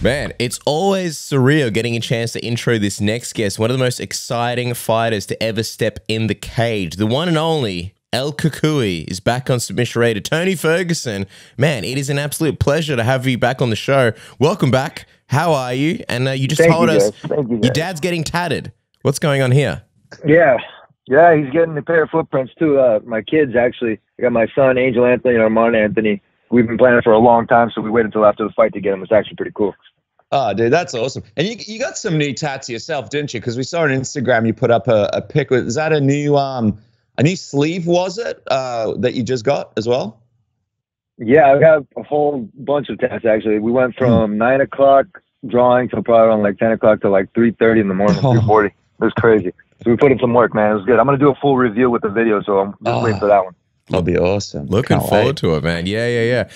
Man, it's always surreal getting a chance to intro this next guest, one of the most exciting fighters to ever step in the cage. The one and only El Cucuy is back on Submission Raider. Tony Ferguson, man, it is an absolute pleasure to have you back on the show. Welcome back. How are you? And you just told us your dad's getting tatted. What's going on here? Yeah, he's getting a pair of footprints too. My kids, actually. I got my son, Angel Anthony, and Armand Anthony. We've been planning for a long time, so we waited until after the fight to get them. It's actually pretty cool. Oh, dude, that's awesome. And you got some new tats yourself, didn't you? Because we saw on Instagram you put up a pic. Is that a new sleeve, was it, that you just got as well? Yeah, I got a whole bunch of tats, actually. We went from 9 o'clock drawing till probably around like 10 o'clock to like 3:30 in the morning, 3:40. It was crazy. So we put in some work, man. It was good. I'm going to do a full review with the video, so I'm just waiting for that one. That'll be awesome. Looking forward to it, man. Yeah.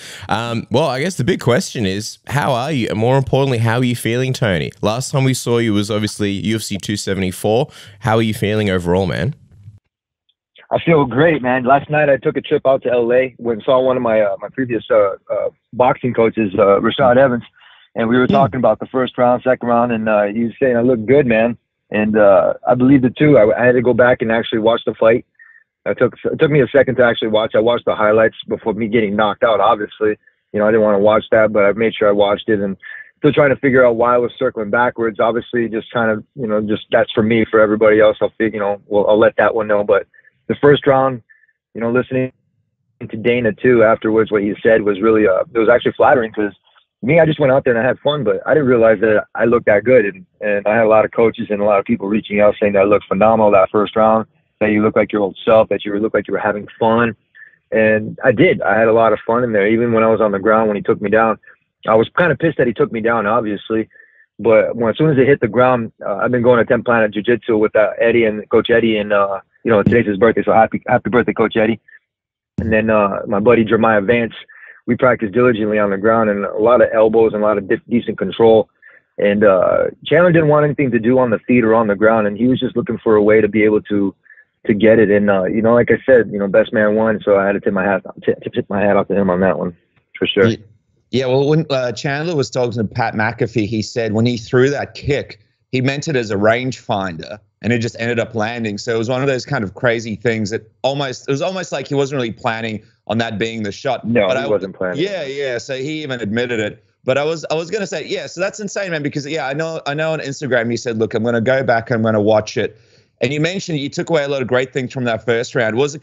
Well, I guess the big question is, how are you? And more importantly, how are you feeling, Tony? Last time we saw you was obviously UFC 274. How are you feeling overall, man? I feel great, man. Last night I took a trip out to LA, went and saw one of my my previous boxing coaches, Rashad Evans, and we were talking about the first round, second round, and he was saying I looked good, man. And I believed it too. I had to go back and actually watch the fight. It took me a second to actually watch. I watched the highlights before me getting knocked out, obviously. You know, I didn't want to watch that, but I made sure I watched it and still trying to figure out why I was circling backwards. Obviously, just kind of, you know, just that's for me. For everybody else, I'll let that one know. But the first round, you know, listening to Dana too afterwards, what he said was really, it was actually flattering because me, I just went out there and I had fun, but I didn't realize that I looked that good. And I had a lot of coaches and a lot of people reaching out saying that I looked phenomenal that first round, that you look like your old self, that you look like you were having fun. And I did. I had a lot of fun in there. Even when I was on the ground, when he took me down, I was kind of pissed that he took me down, obviously. But as soon as it hit the ground, I've been going to 10 Planet Jiu-Jitsu with Eddie and Coach Eddie. And, you know, today's his birthday, so happy birthday, Coach Eddie. And then my buddy Jeremiah Vance, we practiced diligently on the ground and a lot of elbows and a lot of decent control. And Chandler didn't want anything to do on the feet or on the ground, and he was just looking for a way to be able to get it. And, you know, like I said, you know, best man won, so I had to tip my hat off to him on that one, for sure. Yeah, well, when Chandler was talking to Pat McAfee, he said when he threw that kick, he meant it as a rangefinder, and it just ended up landing. So it was one of those kind of crazy things that it was almost like he wasn't really planning on that being the shot. No, he wasn't planning. Yeah. So he even admitted it. But I was gonna say, yeah. So that's insane, man. Because I know on Instagram you said, look, I'm gonna go back, I'm gonna watch it, and you mentioned you took away a lot of great things from that first round. Was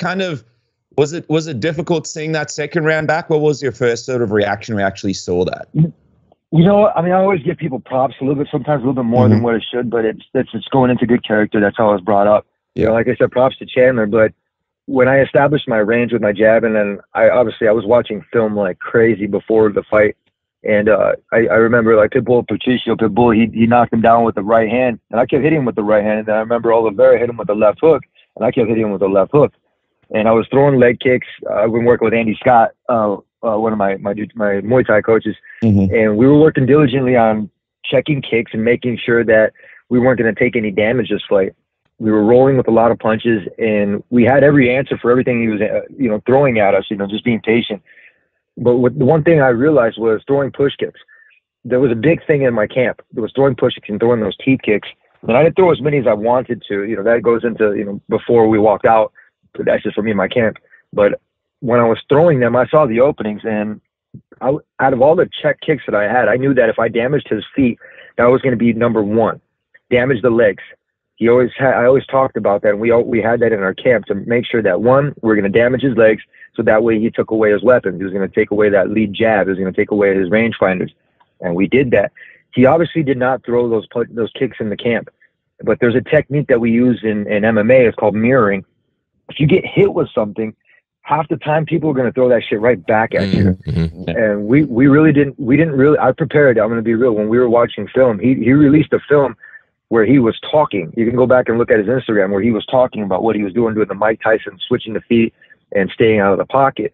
it difficult seeing that second round back? What was your first sort of reaction when you actually saw that? You know, I mean, I always give people props a little bit, sometimes a little bit more than what it should, but it's going into good character. That's how I was brought up. You know, like I said, props to Chandler. But when I established my range with my jab, and then I was watching film like crazy before the fight. And I remember like Pitbull, he knocked him down with the right hand, and I kept hitting him with the right hand. And then I remember Oliveira hit him with the left hook, and I kept hitting him with the left hook. And I was throwing leg kicks. I've been working with Andy Scott, one of my Muay Thai coaches, and we were working diligently on checking kicks and making sure that we weren't going to take any damage this fight. We were rolling with a lot of punches, and we had every answer for everything he was, throwing at us. Just being patient. But the one thing I realized was throwing push kicks. There was a big thing in my camp. There was throwing push kicks and throwing those teep kicks. And I didn't throw as many as I wanted to. That goes into, before we walked out. But that's just for me in my camp. But when I was throwing them, I saw the openings. And out of all the check kicks that I had, I knew that if I damaged his feet, that was going to be number one. Damage the legs. I always talked about that. And we had that in our camp to make sure that, one, we're going to damage his legs. So that way he took away his weapons. He was going to take away that lead jab. He was going to take away his rangefinders. And we did that. He obviously did not throw those kicks in the camp. But there's a technique that we use in MMA. It's called mirroring. If you get hit with something, half the time people are going to throw that shit right back at you. And we didn't really, I prepared, I'm going to be real. When we were watching film, he released a film where he was talking. You can go back and look at his Instagram where he was talking about what he was doing the Mike Tyson, switching the feet and staying out of the pocket.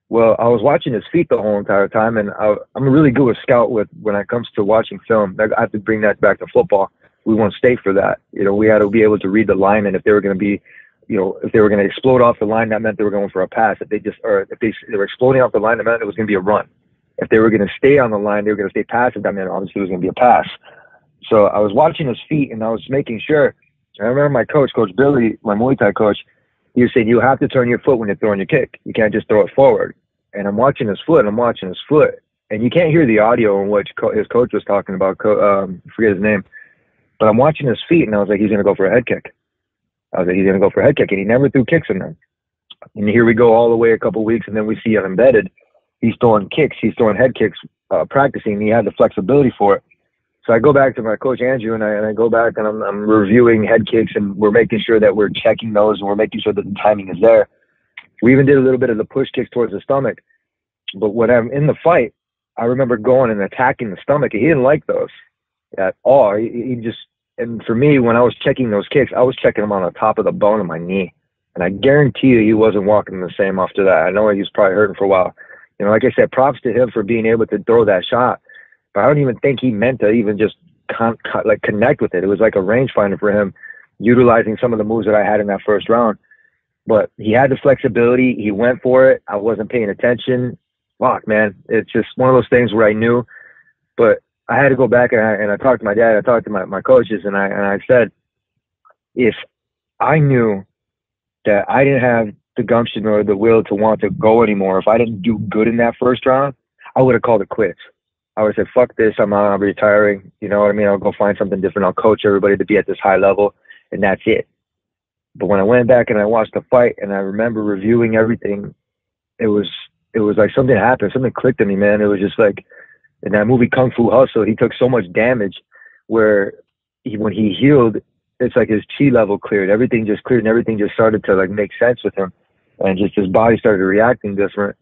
Well, I was watching his feet the whole entire time, and I'm really good with scout when it comes to watching film. I have to bring that back to football. We won state for that. We had to be able to read the line, and if they were going to be, if they were going to explode off the line, that meant they were going for a pass. If they were exploding off the line, that meant it was going to be a run. if they were going to stay on the line, they were going to stay passive. That meant obviously it was going to be a pass. So I was watching his feet, and I was making sure. I remember my coach, Coach Billy, my Muay Thai coach, he was saying, you have to turn your foot when you're throwing your kick. You can't just throw it forward. And I'm watching his foot, and you can't hear the audio in which his coach was talking about. I forget his name. But I'm watching his feet, and I was like, he's going to go for a head kick. And he never threw kicks in them. And here we go all the way a couple of weeks, and then we see him embedded. He's throwing kicks. He's throwing head kicks, practicing. He had the flexibility for it. So I go back to my coach, Andrew, and I go back, and I'm reviewing head kicks, and we're making sure that we're checking those, and we're making sure that the timing is there. We even did a little bit of the push kicks towards the stomach. But when I'm in the fight, I remember going and attacking the stomach. He didn't like those at all. He just, and for me, when I was checking those kicks, I was checking them on the top of the bone of my knee. And I guarantee you he wasn't walking the same after that. I know he was probably hurting for a while. You know, like I said, props to him for being able to throw that shot. But I don't even think he meant to even just connect with it. It was like a rangefinder for him, utilizing some of the moves that I had in that first round. But he had the flexibility. He went for it. I wasn't paying attention. Fuck, man. It's just one of those things where I knew. But I had to go back, and I talked to my dad. I talked to my coaches, and I said, if I knew that I didn't have the gumption or the will to want to go anymore, if I didn't do good in that first round, I would have called it quits. I would have said, fuck this, I'm retiring. You know what I mean? I'll go find something different. I'll coach everybody to be at this high level, and that's it. But when I went back and I watched the fight, and I remember reviewing everything, it was like something happened. Something clicked in me, man. It was just like, in that movie Kung Fu Hustle, he took so much damage where when he healed, it's like his chi level cleared. Everything just cleared, and everything just started to like make sense with him. And just his body started reacting different.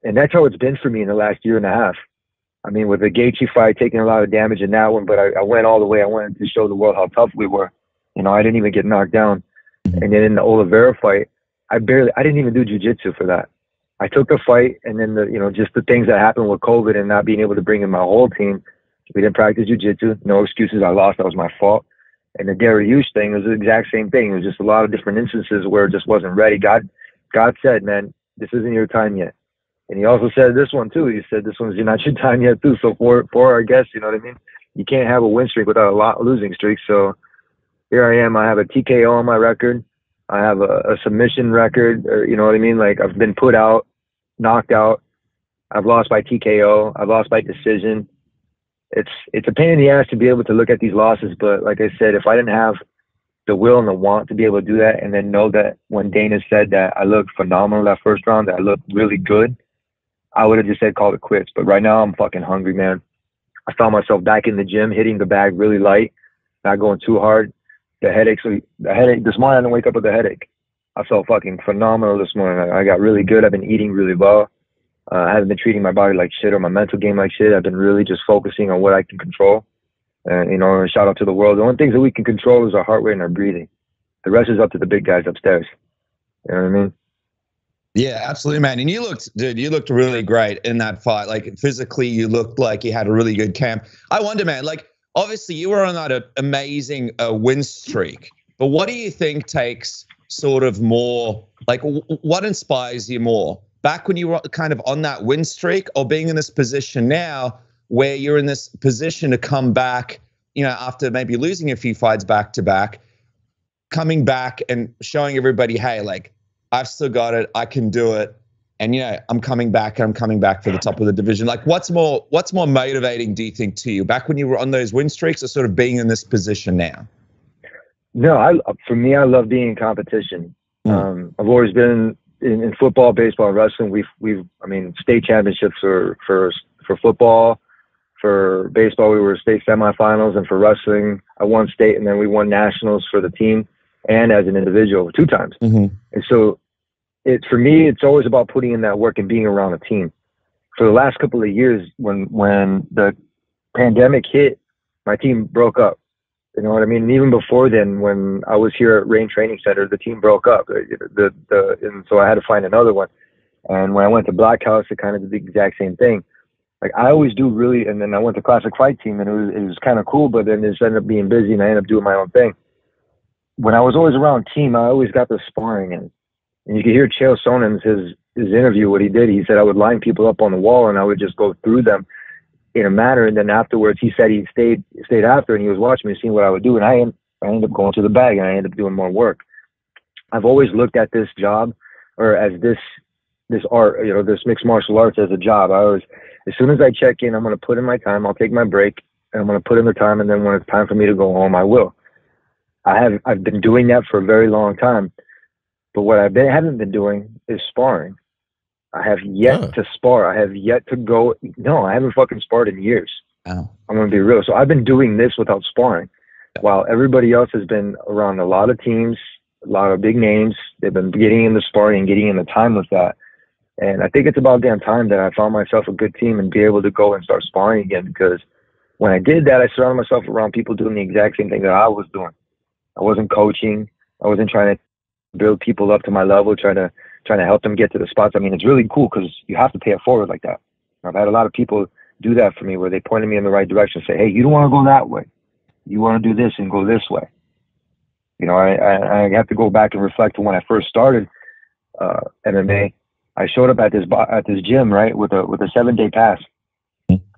And that's how it's been for me in the last year and a half. I mean, with the Gaethje fight, taking a lot of damage in that one, but I went all the way. I wanted to show the world how tough we were. You know, I didn't even get knocked down. And then in the Oliveira fight, I didn't even do jiu-jitsu for that. I took the fight, and then just the things that happened with COVID and not being able to bring in my whole team. We didn't practice jiu-jitsu. No excuses. I lost. That was my fault. And the Dariush thing was the exact same thing. It was just a lot of different instances where it just wasn't ready. God said, man, this isn't your time yet. And he also said this one too. He said this one's not your time yet too. So for our guests, you know what I mean? You can't have a win streak without a lot losing streak. So here I am. I have a TKO on my record. I have a submission record. Or, you know what I mean? Like, I've been put out, knocked out. I've lost by TKO. I've lost by decision. It's a pain in the ass to be able to look at these losses. But like I said, if I didn't have the will and the want to be able to do that, and then know that when Dana said that I looked phenomenal that first round, that I looked really good, I would have just said call it quits. But right now I'm fucking hungry, man. I found myself back in the gym, hitting the bag really light, not going too hard. The headache this morning, I didn't wake up with a headache. I felt fucking phenomenal this morning. I got really good. I've been eating really well. I haven't been treating my body like shit or my mental game like shit. I've been really just focusing on what I can control. And, shout out to the world. The only things that we can control is our heart rate and our breathing. The rest is up to the big guys upstairs. You know what I mean? Yeah, absolutely, man. And you looked really great in that fight. Like, physically, you looked like you had a really good camp. I wonder, man, like, obviously you were on that amazing win streak, but what do you think takes sort of more, like, what inspires you more? Back when you were kind of on that win streak, or being in this position now where you're in this position to come back, after maybe losing a few fights back to back, coming back and showing everybody, hey, like, I've still got it. I can do it. And, I'm coming back. I'm coming back for the top of the division. Like, what's more motivating, do you think, to you? Back when you were on those win streaks, or sort of being in this position now? No, for me, I love being in competition. I've always been in football, baseball, and wrestling. We've state championships for football. For baseball, we were state semifinals. And for wrestling, I won state, and then we won nationals for the team and as an individual 2 times. Mm-hmm. And so for me, it's always about putting in that work and being around a team. For the last couple of years, when the pandemic hit, my team broke up. You know what I mean? And even before then, when I was here at Rain Training Center, the team broke up. And so I had to find another one. And when I went to Black House, it kind of did the exact same thing. Like, I always do really, and then I went to Classic Fight Team, and it was kind of cool, but then it just ended up being busy, and I ended up doing my own thing. When I was always around team, I always got the sparring in. And you could hear Chael Sonnen's, his interview, what he did, he said I would line people up on the wall and I would just go through them in a manner. And then afterwards, he said he stayed after and he was watching me, seeing what I would do. And I ended up going to the bag and I ended up doing more work. I've always looked at this job or as this art, you know, this mixed martial arts as a job. As soon as I check in, I'm going to put in my time. I'll take my break and I'm going to put in the time. And then when it's time for me to go home, I will. I've been doing that for a very long time. But what haven't been doing is sparring. I have yet to spar. I have yet to go. No, I haven't fucking sparred in years. Oh. I'm going to be real. So I've been doing this without sparring while everybody else has been around a lot of teams, a lot of big names. They've been getting in the sparring and getting in the time with that. And I think it's about damn time that I found myself a good team and be able to go and start sparring again, because when I did that, I surrounded myself around people doing the exact same thing that I was doing. I wasn't coaching. I wasn't trying to build people up to my level, trying to help them get to the spots. I mean, it's really cool because you have to pay it forward like that. I've had a lot of people do that for me where they pointed me in the right direction, say, hey, you don't want to go that way. You want to do this and go this way. You know, I have to go back and reflect on when I first started MMA. I showed up at this gym, right, with a 7-day pass.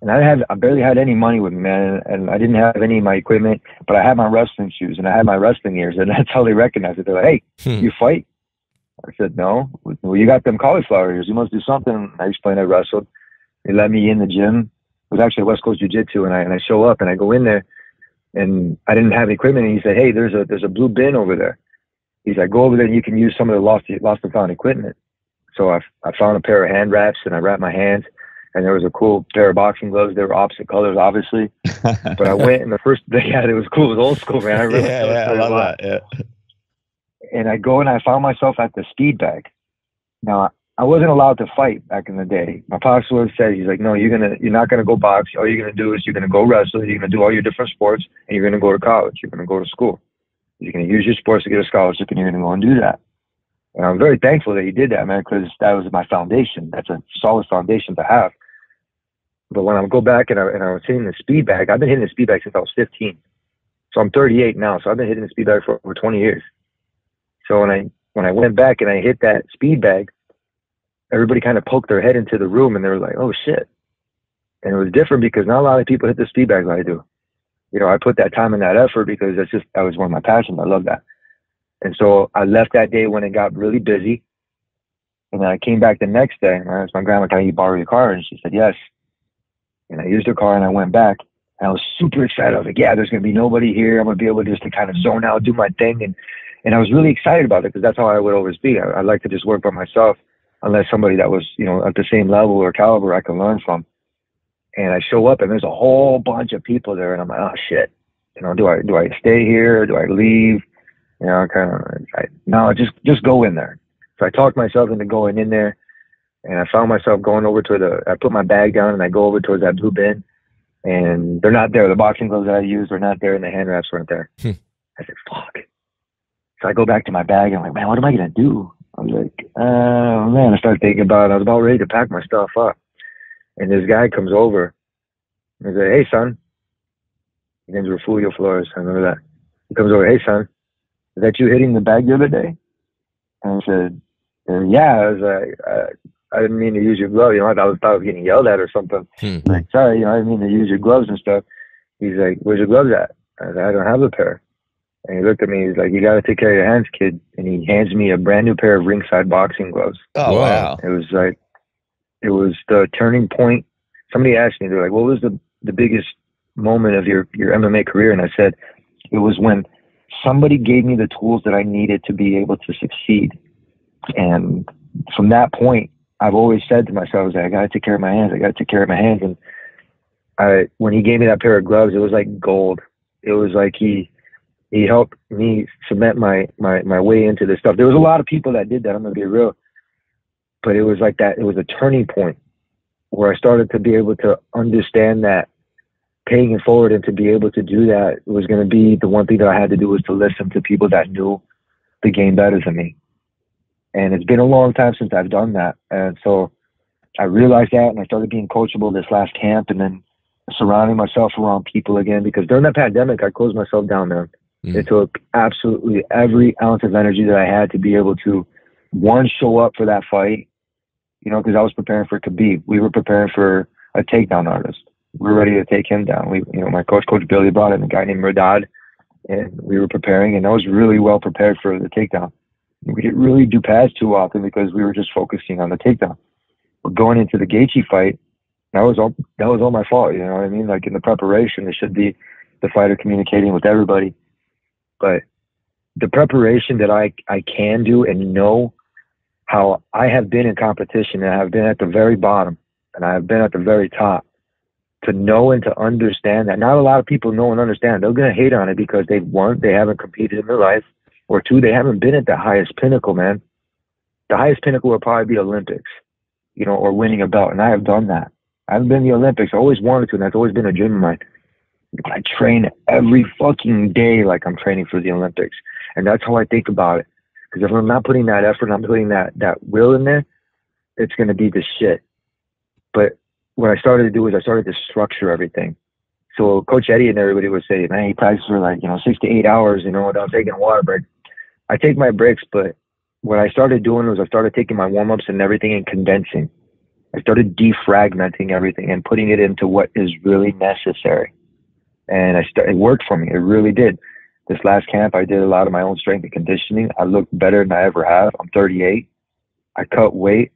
And I barely had any money with me, man, and I didn't have any of my equipment, but I had my wrestling shoes and I had my wrestling ears, and that's how they recognized it. They're like, hey, you fight? I said, no. Well, you got them cauliflower ears. You must do something. I explained I wrestled. They let me in the gym. It was actually West Coast Jiu-Jitsu, and I show up and I go in there, and I didn't have equipment. And he said, hey, there's a blue bin over there. He's like, go over there and you can use some of the lost and found equipment. So I found a pair of hand wraps and I wrapped my hands. And there was a cool pair of boxing gloves. They were opposite colors, obviously. But I went, and the first day, it was cool. It was old school, man. I remember. I love that. Yeah. And I go and I found myself at the speed bag. Now, I wasn't allowed to fight back in the day. My pops always said, he's like, no, you're not gonna go box. All you're gonna do is you're gonna go wrestle. You're gonna do all your different sports, and you're gonna go to college. You're gonna go to school. You're gonna use your sports to get a scholarship, and you're gonna go and do that. And I'm very thankful that he did that, man, because that was my foundation. That's a solid foundation to have. But when I go back and I was hitting the speed bag, I've been hitting the speed bag since I was 15. So I'm 38 now. So I've been hitting the speed bag for over 20 years. So when I went back and I hit that speed bag, everybody kind of poked their head into the room and they were like, oh shit. And it was different because not a lot of people hit the speed bag like I do. You know, I put that time and that effort because that was one of my passions. I love that. And so I left that day when it got really busy. And then I came back the next day and I asked my grandma, can you borrow your car? And she said, yes. And I used her car and I went back. And I was super excited. I was like, yeah, there's going to be nobody here. I'm going to be able just to kind of zone out, do my thing. And I was really excited about it because that's how I would always be. I like to just work by myself unless somebody that was, you know, at the same level or caliber I can learn from. And I show up and there's a whole bunch of people there. And I'm like, oh, shit. You know, do I stay here? Do I leave? You know, no, just go in there. So I talked myself into going in there, and I found myself going over to I put my bag down and I go over towards that blue bin, and they're not there. The boxing gloves that I used were not there, and the hand wraps weren't there. I said, fuck. So I go back to my bag, and I'm like, man, what am I going to do? I was like, oh, man. I started thinking about it. I was about ready to pack my stuff up. And this guy comes over, and he's like, hey, son. His name's Refugio Flores. I remember that. He comes over, hey, son. Is that you hitting the bag the other day? And I said, yeah. I was like, I didn't mean to use your glove. You know, I thought I was getting yelled at or something. Like, sorry, you know, I didn't mean to use your gloves and stuff. He's like, where's your gloves at? I said, I don't have a pair. And he looked at me. He's like, you got to take care of your hands, kid. And he hands me a brand new pair of ringside boxing gloves. Oh, wow. It was the turning point. Somebody asked me, they're like, what was the biggest moment of your MMA career? And I said, it was when somebody gave me the tools that I needed to be able to succeed. And from that point, I've always said to myself, I got to take care of my hands. I got to take care of my hands. And when he gave me that pair of gloves, it was like gold. It was like he helped me cement my way into this stuff. There was a lot of people that did that. I'm going to be real. But it was like that. It was a turning point where I started to be able to understand that paying it forward and to be able to do that was going to be the one thing that I had to do was to listen to people that knew the game better than me. And it's been a long time since I've done that. And so I realized that, and I started being coachable this last camp, and then surrounding myself around people again, because during that pandemic, I closed myself down, man. It took absolutely every ounce of energy that I had to be able to, one, show up for that fight, you know, because I was preparing for Khabib. We were preparing for a takedown artist. We were ready to take him down. My coach Billy, brought in a guy named Radad, and we were preparing, and I was really well prepared for the takedown. We didn't really do pads too often because we were just focusing on the takedown. But going into the Gaethje fight, that was all my fault. You know what I mean? Like in the preparation, it should be the fighter communicating with everybody. But the preparation that I can do and know how I have been in competition, and I have been at the very bottom and I have been at the very top, to know and to understand that not a lot of people know and understand. They're going to hate on it because they haven't competed in their life, or two, they haven't been at the highest pinnacle, man. The highest pinnacle would probably be Olympics, you know, or winning a belt. And I have done that. I haven't been in the Olympics. I always wanted to, and that's always been a dream of mine. I train every fucking day like I'm training for the Olympics. And that's how I think about it. Because if I'm not putting that effort, I'm putting that will in there, it's going to be the shit. But what I started to do is I started to structure everything. So Coach Eddie and everybody would say, man, he practices for like, 6 to 8 hours, without taking a water break. I take my breaks, but what I started doing was I started taking my warm-ups and everything and condensing. I started defragmenting everything and putting it into what is really necessary. And it worked for me. It really did. This last camp, I did a lot of my own strength and conditioning. I looked better than I ever have. I'm 38. I cut weight.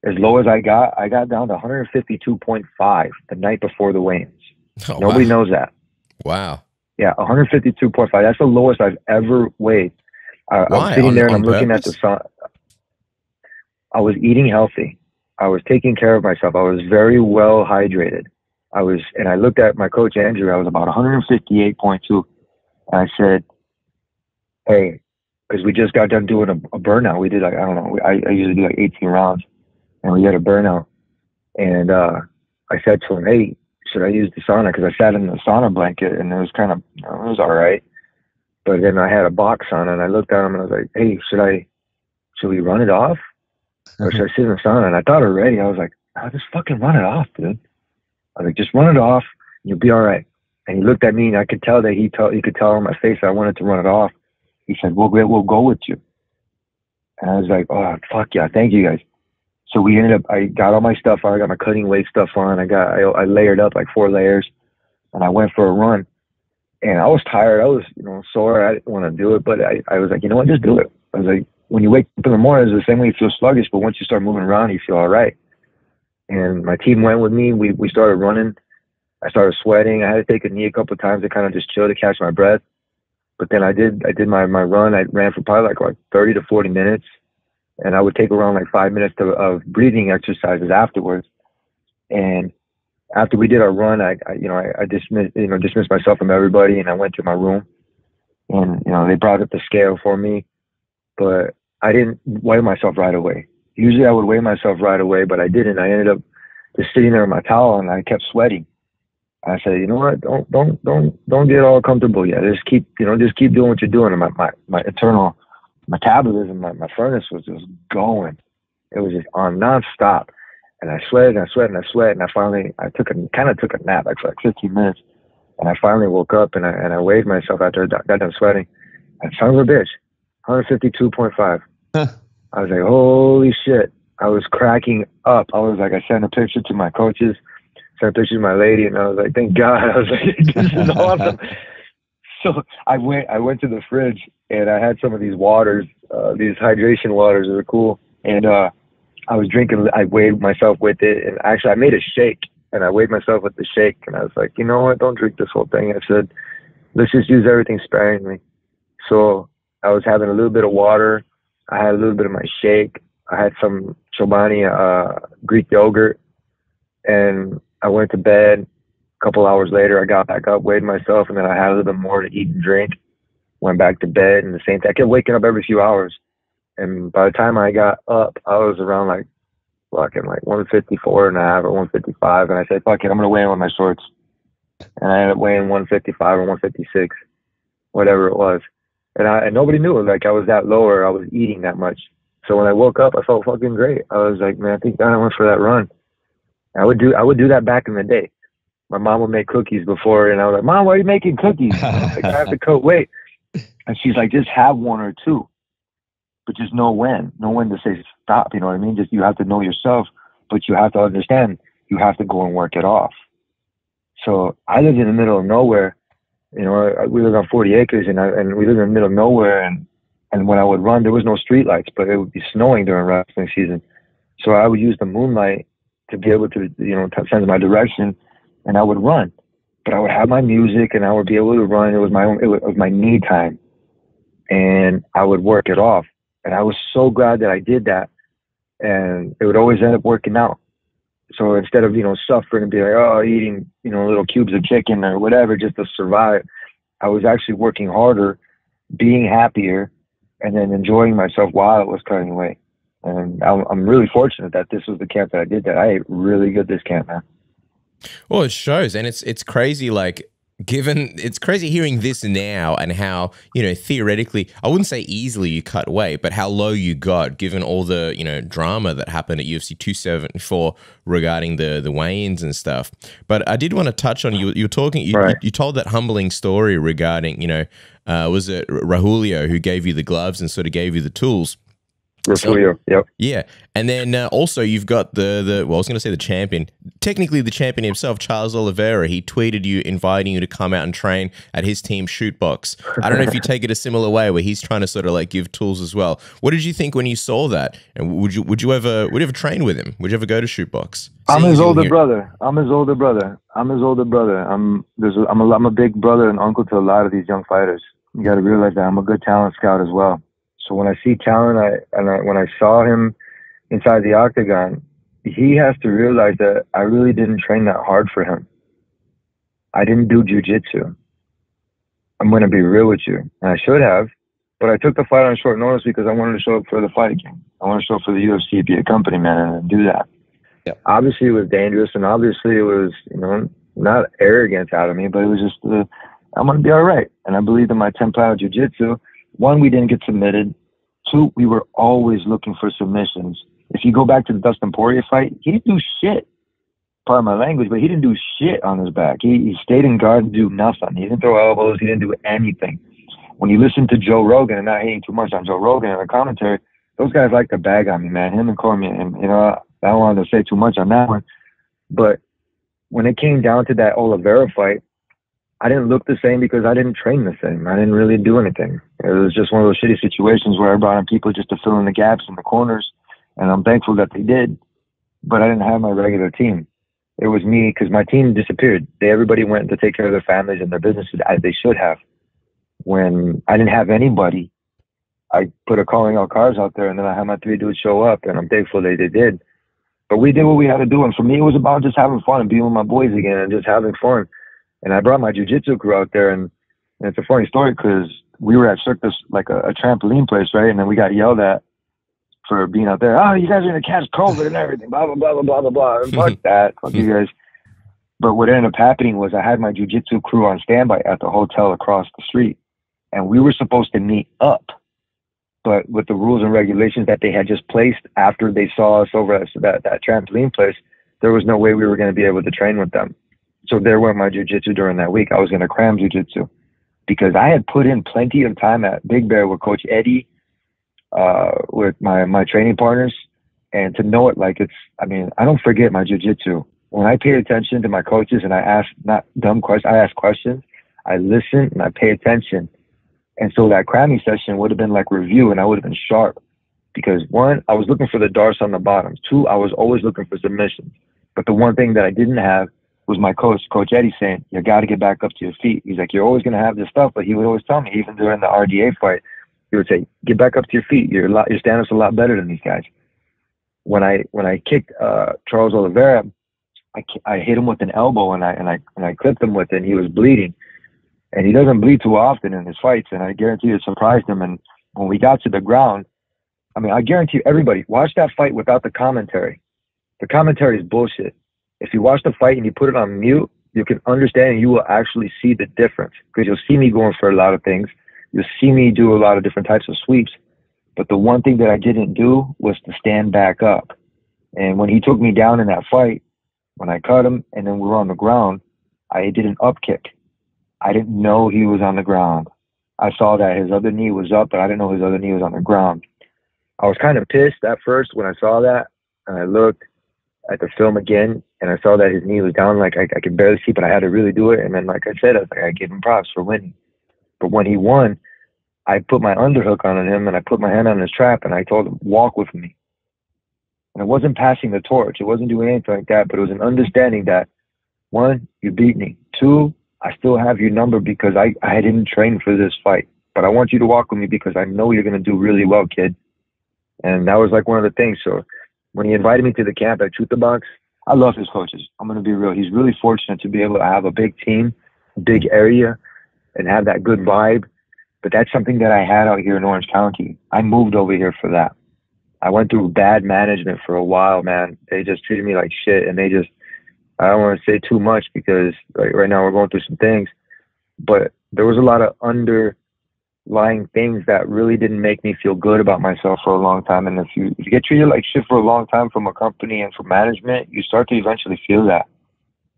As low as I got down to 152.5 the night before the weigh-ins. Oh, Nobody wow. knows that. Wow. Yeah, 152.5. That's the lowest I've ever weighed. I was sitting there and I'm looking at the sun. I was eating healthy. I was taking care of myself. I was very well hydrated. And I looked at my coach, Andrew. I was about 158.2. And I said, hey, because we just got done doing a burnout. We did like, I don't know, I usually do like 18 rounds. And we had a burnout. And I said to him, hey, should I use the sauna? Because I sat in the sauna blanket and it was kind of, it was all right. But then I had a box on and I looked at him and I was like, hey, should we run it off? Or should I sit in the sauna? And I thought already, I was like, oh, just fucking run it off, dude. I was like, just run it off and you'll be all right. And he looked at me and I could tell that he could tell on my face that I wanted to run it off. He said, we'll go with you. And I was like, oh, fuck yeah, thank you guys. So we ended up, I got all my stuff on. I got my cutting weight stuff on. I layered up like 4 layers and I went for a run. And I was tired. I was, sore. I didn't want to do it, but I was like, you know what, just do it. I was like, when you wake up in the morning, it's the same way you feel sluggish, but once you start moving around, you feel all right. And my team went with me. We started running. I started sweating. I had to take a knee a couple of times to kind of just chill to catch my breath. But then I did my run. I ran for probably like 30 to 40 minutes. And I would take around like 5 minutes of breathing exercises afterwards. And after we did our run, I dismissed myself from everybody, and I went to my room. And they brought up the scale for me, but I didn't weigh myself right away. Usually I would weigh myself right away, but I didn't. I ended up just sitting there with my towel, and I kept sweating. I said, you know what? Don't get all comfortable yet. Just keep doing what you're doing. And my internal metabolism, my furnace was just going. It was just on nonstop. And I sweated and I sweated and I sweat. And I finally, took a nap like for like 15 minutes. And I finally woke up and I weighed myself after I got done sweating. And son of a bitch, 152.5. I was like, holy shit. I was cracking up. I was like, I sent a picture to my coaches, sent a picture to my lady, and I was like, thank God. I was like, this is awesome. So I went to the fridge and I had some of these waters, these hydration waters that are cool. And I was drinking, I weighed myself with it. And actually I made a shake and I weighed myself with the shake. And I was like, you know what? Don't drink this whole thing. I said, let's just use everything sparingly. So I was having a little bit of water. I had a little bit of my shake. I had some Chobani Greek yogurt. And I went to bed. A couple hours later, I got back up, weighed myself, and then I had a little bit more to eat and drink. Went back to bed, and the same thing. I kept waking up every few hours. And by the time I got up, I was around like 154 and a half or 155. And I said, fuck it, I'm going to weigh in with my shorts. And I ended up weighing 155 or 156, whatever it was. And nobody knew, like, I was that low or I was eating that much. So when I woke up, I felt fucking great. I was like, man, I think I went for that run. I would do that back in the day. My mom would make cookies before, and I was like, Mom, why are you making cookies? I was like, I have to cut weight. And she's like, just have one or two. but just know when to say stop. You know what I mean? Just, you have to know yourself, but you have to understand you have to go and work it off. So I lived in the middle of nowhere. You know, we lived on 40 acres, and we lived in the middle of nowhere. And when I would run, there was no street lights, but it would be snowing during wrestling season. So I would use the moonlight to be able to, you know, sense my direction, and I would run. But I would have my music, and I would be able to run. It was my me time, and I would work it off. And I was so glad that I did that, and it would always end up working out. So instead of, you know, suffering and be like, oh, eating, you know, little cubes of chicken or whatever just to survive, I was actually working harder, being happier, and then enjoying myself while it was cutting weight. And I'm really fortunate that this was the camp that I did that. I ate really good this camp, man. Well, it shows, and it's crazy. Like, it's crazy hearing this now and how, you know, theoretically, I wouldn't say easily you cut weight, but how low you got given all the, you know, drama that happened at UFC 274 regarding the weigh-ins and stuff. But I did want to touch on you were talking, you told that humbling story regarding, you know, was it Rahulio who gave you the gloves and sort of gave you the tools? Yep. Yeah. And then also you've got well, I was going to say the champion, technically the champion himself, Charles Oliveira. He tweeted you, inviting you to come out and train at his team Shoot Box. I don't know if you take it a similar way where he's trying to sort of like give tools as well. What did you think when you saw that? And would you ever train with him? Would you ever go to Shoot Box? I'm his older brother. I'm a big brother and uncle to a lot of these young fighters. You got to realize that I'm a good talent scout as well. So when I see talent, when I saw him inside the octagon, he has to realize that I really didn't train that hard for him. I didn't do jiu-jitsu. I'm going to be real with you. And I should have, but I took the fight on short notice because I wanted to show up for the fight again. I want to show up for the UFC, be a company man, and do that. Yeah. Obviously, it was dangerous, and obviously it was, you know, not arrogance out of me, but it was just, I'm going to be all right. And I believed in my 10-pound jiu-jitsu. One, we didn't get submitted. Two, we were always looking for submissions. If you go back to the Dustin Poirier fight, he didn't do shit. Pardon my language, but he didn't do shit on his back. He stayed in guard and do nothing. He didn't throw elbows. He didn't do anything. When you listen to Joe Rogan, and not hating too much on Joe Rogan in the commentary, those guys like to bag on me, man. Him and Cormier, and you know, I don't want to say too much on that one. But when it came down to that Oliveira fight, I didn't look the same because I didn't train the same. I didn't really do anything. It was just one of those shitty situations where I brought in people just to fill in the gaps in the corners, and I'm thankful that they did, but I didn't have my regular team. It was me because my team disappeared. Everybody went to take care of their families and their businesses as they should have. When I didn't have anybody, I put a calling all cars out there, and then I had my 3 dudes show up, and I'm thankful they did. But we did what we had to do, and for me, it was about just having fun and being with my boys again and just having fun. And I brought my jiu-jitsu crew out there, and it's a funny story because we were at Circus, like a trampoline place, right? And then we got yelled at for being out there. Oh, you guys are going to catch COVID and everything, blah, blah, blah, blah, blah, blah, blah. And fuck that. Fuck you guys. But what ended up happening was I had my jiu-jitsu crew on standby at the hotel across the street, and we were supposed to meet up. But with the rules and regulations that they had just placed after they saw us over at that trampoline place, there was no way we were going to be able to train with them. So there went my jiu-jitsu during that week. I was going to cram jiu-jitsu because I had put in plenty of time at Big Bear with Coach Eddie, with my training partners, and to know it like I don't forget my jiu-jitsu. When I pay attention to my coaches and I ask not dumb questions, I ask questions, I listen and I pay attention. And so that cramming session would have been like review, and I would have been sharp because 1, I was looking for the darts on the bottom. 2, I was always looking for submissions. But the one thing that I didn't have was my coach Eddie, saying, you got to get back up to your feet. He's like, you're always going to have this stuff, but he would always tell me, even during the RDA fight, he would say, get back up to your feet. Your stand-up's a lot better than these guys. When I kicked Charles Oliveira, I hit him with an elbow, and I clipped him with it, and he was bleeding. And he doesn't bleed too often in his fights, and I guarantee it surprised him. And when we got to the ground, I guarantee you, everybody, watch that fight without the commentary. The commentary is bullshit. If you watch the fight and you put it on mute, you can understand and you will actually see the difference, because you'll see me going for a lot of things. You'll see me do a lot of different types of sweeps. But the one thing that I didn't do was to stand back up. And when he took me down in that fight, when I cut him and then we were on the ground, I did an up kick. I didn't know he was on the ground. I saw that his other knee was up, but I didn't know his other knee was on the ground. I was kind of pissed at first when I saw that, and I looked at the film again, and I saw that his knee was down, like I could barely see, but I had to really do it. And then, like I said, I gave him props for winning. But when he won, I put my underhook on him, and I put my hand on his trap, and I told him, walk with me. And it wasn't passing the torch. It wasn't doing anything like that, but it was an understanding that, one, you beat me. Two, I still have your number because I didn't train for this fight. But I want you to walk with me because I know you're going to do really well, kid. And that was like one of the things. So when he invited me to the camp at Shoot the Box, I love his coaches. I'm going to be real. He's really fortunate to be able to have a big team, a big area, and have that good vibe. But that's something that I had out here in Orange County. I moved over here for that. I went through bad management for a while, man. They just treated me like shit, and I don't want to say too much because like right now we're going through some things, but there was a lot of underlying things that really didn't make me feel good about myself for a long time. And if you get treated like shit for a long time from a company and from management, you start to eventually feel that.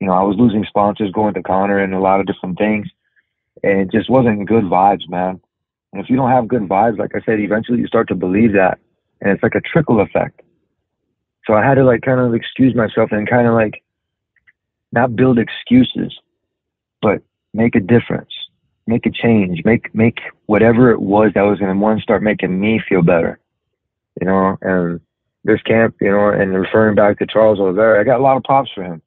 You know, I was losing sponsors going to Conor and a lot of different things, and it just wasn't good vibes, man. And if you don't have good vibes, like I said, eventually you start to believe that, and it's like a trickle effect. So I had to like kind of excuse myself and kind of like not build excuses, but make a difference, make a change, make whatever it was that was going to start making me feel better, you know. And this camp, you know, and referring back to Charles Oliveira, I got a lot of props for him.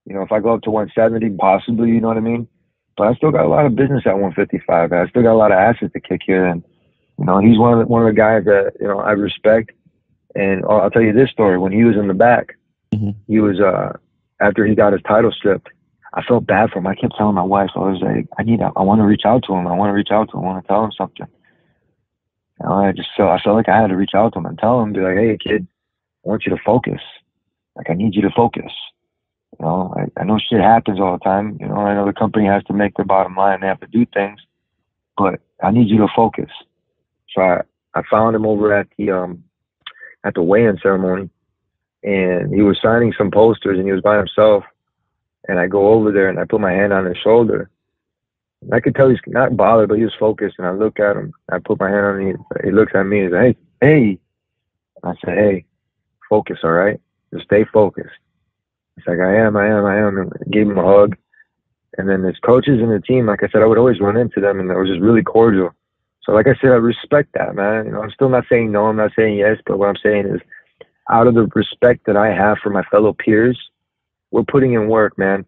You know, if I go up to 170, possibly, you know what I mean? But I still got a lot of business at 155. I still got a lot of asses to kick here. And, you know, he's one of the guys that, you know, I respect. And I'll tell you this story. When he was in the back, he was, after he got his title stripped, I felt bad for him. I kept telling my wife, I was like, I want to reach out to him. I want to reach out to him. I want to tell him something. You know, I felt like I had to reach out to him and tell him, be like, hey, kid, I want you to focus. Like, I need you to focus. You know, I know shit happens all the time. You know, I know the company has to make their bottom line. They have to do things. But I need you to focus. So I found him over at the weigh-in ceremony. And he was signing some posters, and he was by himself. And I go over there, and I put my hand on his shoulder. And I could tell he's not bothered, but he was focused. And I look at him. I put my hand on him. He looks at me. He's like, hey. And I said, hey, focus, all right? Just stay focused. He's like, I am. And I gave him a hug. And then his coaches and the team, like I said, I would always run into them, and they were just really cordial. So like I said, I respect that, man. You know, I'm still not saying no. I'm not saying yes. But what I'm saying is, out of the respect that I have for my fellow peers, we're putting in work, man.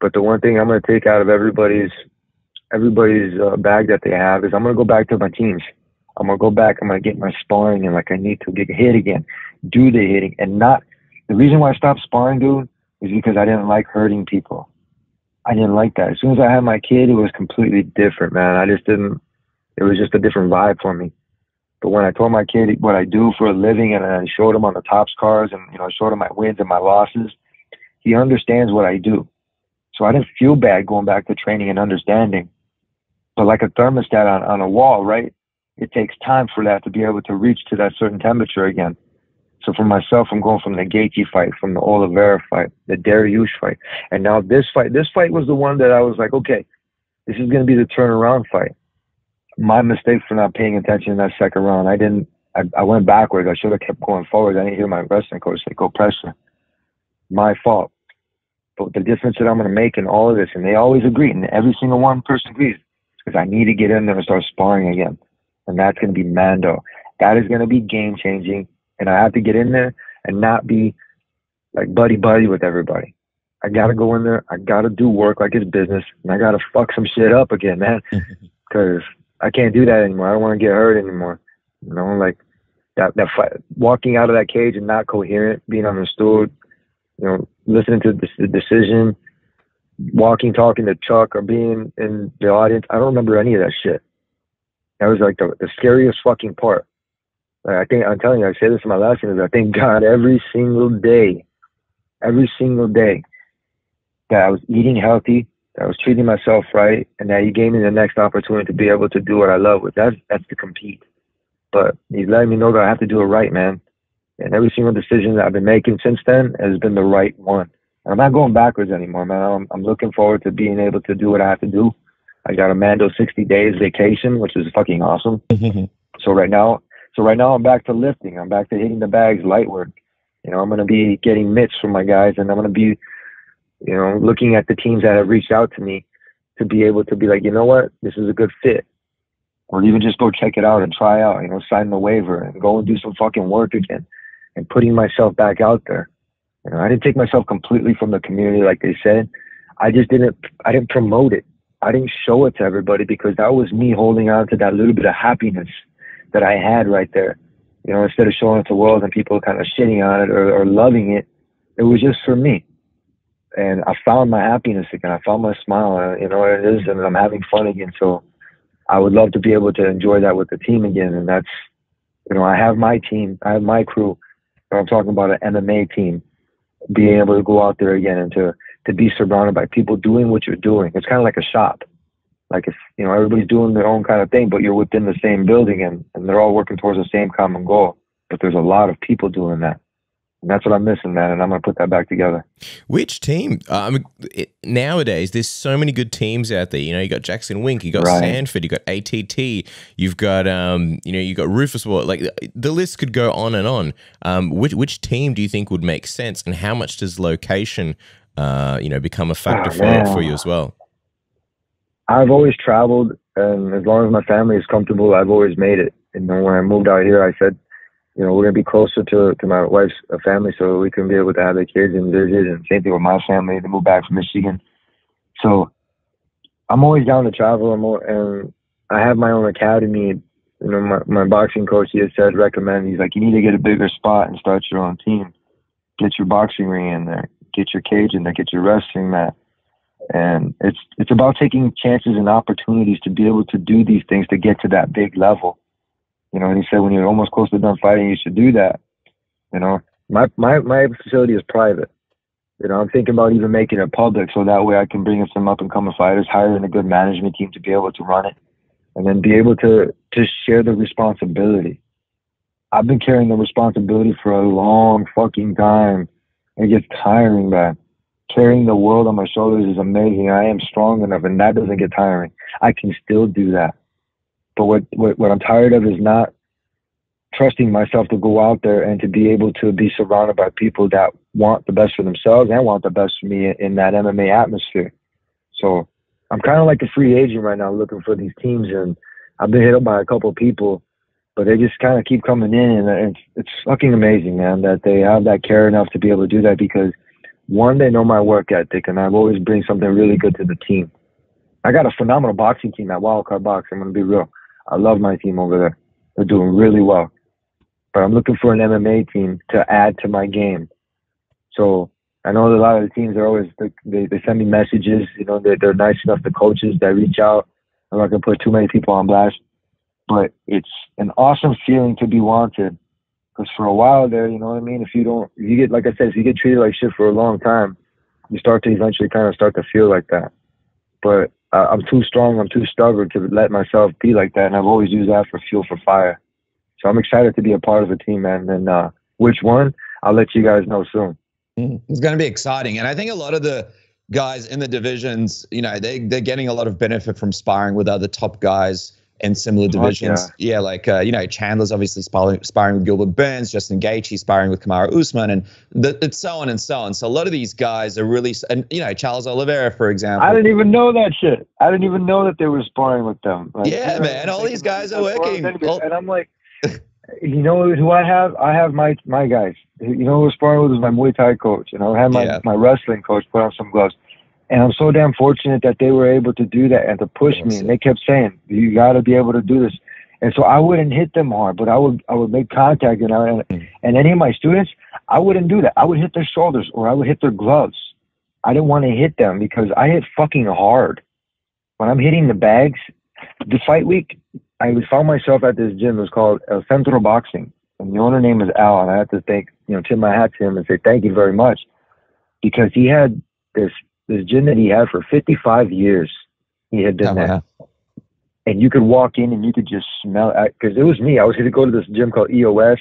But the one thing I'm going to take out of everybody's bag that they have is I'm going to go back to my teams. I'm going to go back. I'm going to get my sparring, and like I need to get hit again, do the hitting, and not. The reason why I stopped sparring, dude, is because I didn't like hurting people. I didn't like that. As soon as I had my kid, it was completely different, man. I just didn't. It was just a different vibe for me. But when I told my kid what I do for a living, and I showed him on the Tops cars, and you know, I showed him my wins and my losses, he understands what I do. So I didn't feel bad going back to training and understanding. But like a thermostat on a wall, right? It takes time for that to be able to reach to that certain temperature again. So for myself, I'm going from the Gaethje fight, from the Oliveira fight, the Dariush fight, and now this fight. This fight was the one that I was like, okay, this is going to be the turnaround fight. My mistake for not paying attention in that second round. I went backwards. I should have kept going forward. I didn't hear my wrestling coach say, go pressure. My fault. But the difference that I'm going to make in all of this, and they always agree, and every single one person agrees, is I need to get in there and start sparring again. And that's going to be Mando. That is going to be game-changing. And I have to get in there and not be like buddy-buddy with everybody. I got to go in there. I got to do work like it's business. And I got to fuck some shit up again, man. Because I can't do that anymore. I don't want to get hurt anymore. You know, like that fight, walking out of that cage and not coherent, being understood, you know, listening to the decision, talking to Chuck, or being in the audience. I don't remember any of that shit. That was like the scariest fucking part. I think, I'm telling you, I say this in my last interview, I thank God every single day that I was eating healthy, that I was treating myself right, and that he gave me the next opportunity to be able to do what I love with. That's to compete. But he's letting me know that I have to do it right, man. And every single decision that I've been making since then has been the right one. And I'm not going backwards anymore, man. I'm looking forward to being able to do what I have to do. I got a Mando 60 days vacation, which is fucking awesome. So right now, So right now I'm back to lifting. I'm back to hitting the bags, light work. You know, I'm going to be getting mitts from my guys, and I'm going to be, you know, looking at the teams that have reached out to me to be able to be like, you know what, this is a good fit. Or even just go check it out and try out, you know, sign the waiver and go and do some fucking work again and putting myself back out there. You know, I didn't take myself completely from the community like they said. I didn't promote it. I didn't show it to everybody because that was me holding on to that little bit of happiness that I had right there. You know, instead of showing it to the world and people kind of shitting on it or loving it, it was just for me. And I found my happiness again. I found my smile, you know what it is, and I'm having fun again. So I would love to be able to enjoy that with the team again. And that's, you know, I have my team, I have my crew. I'm talking about an MMA team, being able to go out there again and to be surrounded by people doing what you're doing. It's kind of like a shop. Like if, you know, everybody's doing their own kind of thing, but you're within the same building and they're all working towards the same common goal. But there's a lot of people doing that. And that's what I'm missing, man, and I'm going to put that back together. Which team? Nowadays, there's so many good teams out there. You know, you got Jackson Wink, you got Sanford, you got ATT, you've got, you know, you got Rufus Ward. Like, the list could go on and on. Which team do you think would make sense, and how much does location, you know, become a factor for you as well? I've always traveled, and as long as my family is comfortable, I've always made it. And when I moved out here, I said, you know, we're going to be closer to my wife's family so we can be able to have the kids and visit. And same thing with my family. They moved back from Michigan. So I'm always down to travel. And I have my own academy. You know, my boxing coach, he has said, he's like, you need to get a bigger spot and start your own team. Get your boxing ring in there. Get your cage in there. Get your wrestling mat. And it's about taking chances and opportunities to be able to do these things to get to that big level. You know, and he said, when you're almost close to done fighting, you should do that. You know, my facility is private. You know, I'm thinking about even making it public so that way I can bring in some up and coming fighters, hiring a good management team to be able to run it, and then be able to share the responsibility. I've been carrying the responsibility for a long fucking time. It gets tiring, man. Carrying the world on my shoulders is amazing. I am strong enough, and that doesn't get tiring. I can still do that. But what I'm tired of is not trusting myself to go out there and to be able to be surrounded by people that want the best for themselves and want the best for me in that MMA atmosphere. So I'm kind of like a free agent right now looking for these teams, and I've been hit up by a couple of people, but they just kind of keep coming in, and it's fucking amazing, man, that they have that care enough to be able to do that because, one, they know my work ethic, and I've always bring something really good to the team. I got a phenomenal boxing team at Wildcard Boxing, I'm going to be real. I love my team over there. They're doing really well. But I'm looking for an MMA team to add to my game. So I know that a lot of the teams are always, they send me messages. You know, they're nice enough, the coaches that reach out. I'm not going to put too many people on blast. But it's an awesome feeling to be wanted. Because for a while there, you know what I mean? If you get, like I said, if you get treated like shit for a long time, you start to eventually kind of start to feel like that. But I'm too strong, I'm too stubborn to let myself be like that, and I've always used that for fuel for fire. So I'm excited to be a part of the team, man. And which one, I'll let you guys know soon. It's going to be exciting. And I think a lot of the guys in the divisions, you know, they're getting a lot of benefit from sparring with other top guys in similar divisions. Yeah, like, you know, Chandler's obviously sparring with Gilbert Burns, Justin Gaethje sparring with Kamaru Usman, and it's so on and so on. So a lot of these guys are really, and, you know, Charles Oliveira, for example. I didn't even know that shit. I didn't even know that they were sparring with them. Like, yeah, you know, man, all these guys are working. And I'm like, you know who I have? I have my guys. You know who was sparring with was my Muay Thai coach. You know, I had my wrestling coach put on some gloves. And I'm so damn fortunate that they were able to do that and to push me. And they kept saying, you got to be able to do this. And so I wouldn't hit them hard, but I would make contact. And any of my students, I wouldn't do that. I would hit their shoulders or I would hit their gloves. I didn't want to hit them because I hit fucking hard. When I'm hitting the bags, the fight week, I found myself at this gym. It was called El Centro Boxing. And the owner name is Al. And I had to tip my hat to him and say thank you very much. Because he had this gym that he had for 55 years. He had been there. And you could walk in and you could just smell it. Because it was me. I was going to go to this gym called EOS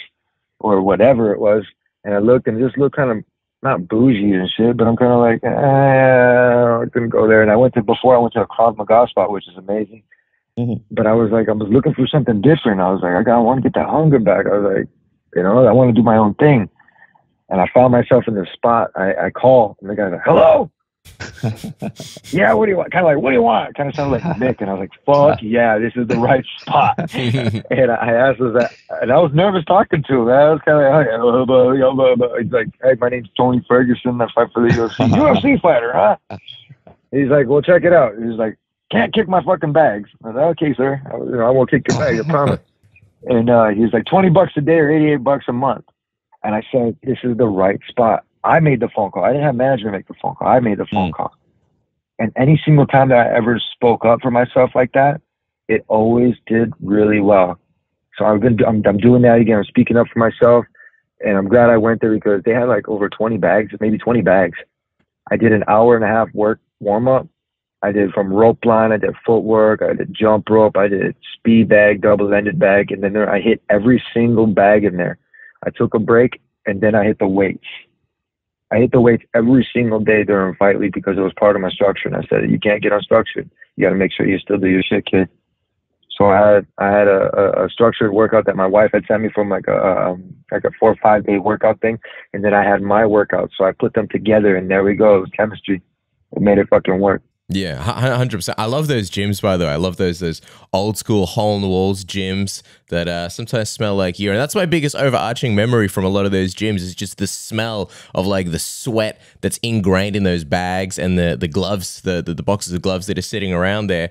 or whatever it was. And I looked and it just looked kind of, not bougie and shit, but I'm kind of like, I couldn't go there. And before I went to a Krav Maga spot, which is amazing. But I was looking for something different. I was like, I want to get that hunger back. I was like, I want to do my own thing. And I found myself in this spot. I call, and the guy's like, hello? Yeah, what do you want? Kind of like, what do you want? Kind of sounded like Nick. And I was like, fuck yeah, this is the right spot. And I asked him that, and I was nervous talking to him. I was kind of like, he's like, hey, my name's Tony Ferguson. I fight for the UFC. UFC fighter, huh? He's like, well, check it out. He's like, can't kick my fucking bags. I was like, okay, sir. I won't kick your bag, I promise. And he's like, $20 a day or $88 a month. And I said, this is the right spot. I made the phone call. I didn't have management make the phone call. I made the phone call. And any single time that I ever spoke up for myself like that, it always did really well. So I'm doing that again. I'm speaking up for myself. And I'm glad I went there because they had like over 20 bags, maybe 20 bags. I did an hour and a half warm up. I did from rope line, I did footwork, I did jump rope, I did speed bag, double-ended bag, and then I hit every single bag in there. I took a break, and then I hit the weights. I hit the weights every single day during Fight Week because it was part of my structure, and I said, you can't get unstructured. You got to make sure you still do your shit, kid. So I had a structured workout that my wife had sent me from like a 4 or 5 day workout thing, and then I had my workout. So I put them together, and there we go. It was chemistry. It made it fucking work. Yeah, 100%. I love those gyms, by the way. I love those old school hole in the walls gyms that sometimes smell like urine. And that's my biggest overarching memory from a lot of those gyms is just the smell of like the sweat that's ingrained in those bags and the gloves, the boxes of gloves that are sitting around there.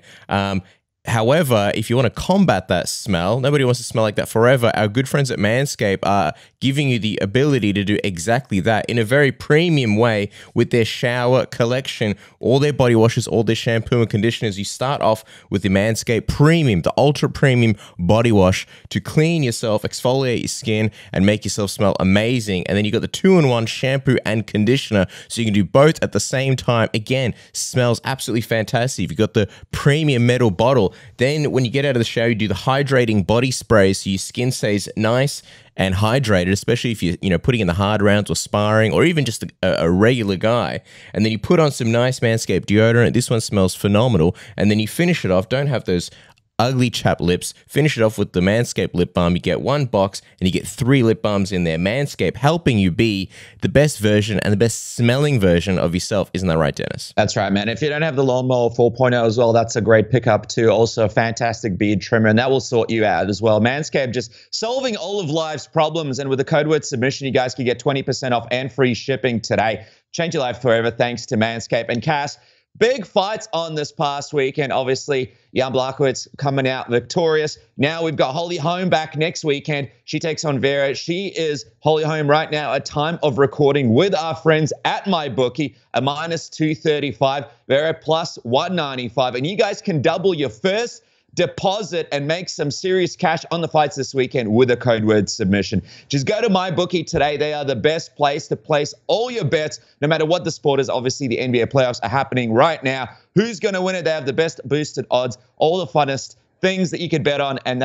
However, if you want to combat that smell, nobody wants to smell like that forever. Our good friends at Manscaped are giving you the ability to do exactly that in a very premium way with their shower collection, all their body washes, all their shampoo and conditioners. You start off with the Manscaped Premium, the ultra premium body wash to clean yourself, exfoliate your skin, and make yourself smell amazing. And then you got the 2-in-1 shampoo and conditioner, so you can do both at the same time. Again, smells absolutely fantastic. You've got the premium metal bottle. Then when you get out of the shower, you do the hydrating body spray so your skin stays nice and hydrated, especially if you're putting in the hard rounds or sparring or even just a regular guy. And then you put on some nice Manscaped deodorant. This one smells phenomenal. And then you finish it off. Don't have those ugly chap lips. Finish it off with the Manscaped lip balm. You get 1 box and you get 3 lip balms in there. Manscaped helping you be the best version and the best smelling version of yourself. Isn't that right, Dennis? That's right, man. If you don't have the Lawnmower 4.0 as well, that's a great pickup too. Also a fantastic beard trimmer, and that will sort you out as well. Manscaped just solving all of life's problems, and with the code word submission, you guys can get 20% off and free shipping today. Change your life forever thanks to Manscaped. And Cass, big fights on this past weekend. Obviously, Jan Blachowicz coming out victorious. Now we've got Holly Holm back next weekend. She takes on Vera. She is Holly Holm right now at time of recording with our friends at MyBookie, a -235. Vera plus 195. And you guys can double your first deposit and make some serious cash on the fights this weekend with a code word submission. Just go to MyBookie today. They are the best place to place all your bets, no matter what the sport is. Obviously, the NBA playoffs are happening right now. Who's going to win it? They have the best boosted odds, all the funnest things that you could bet on, and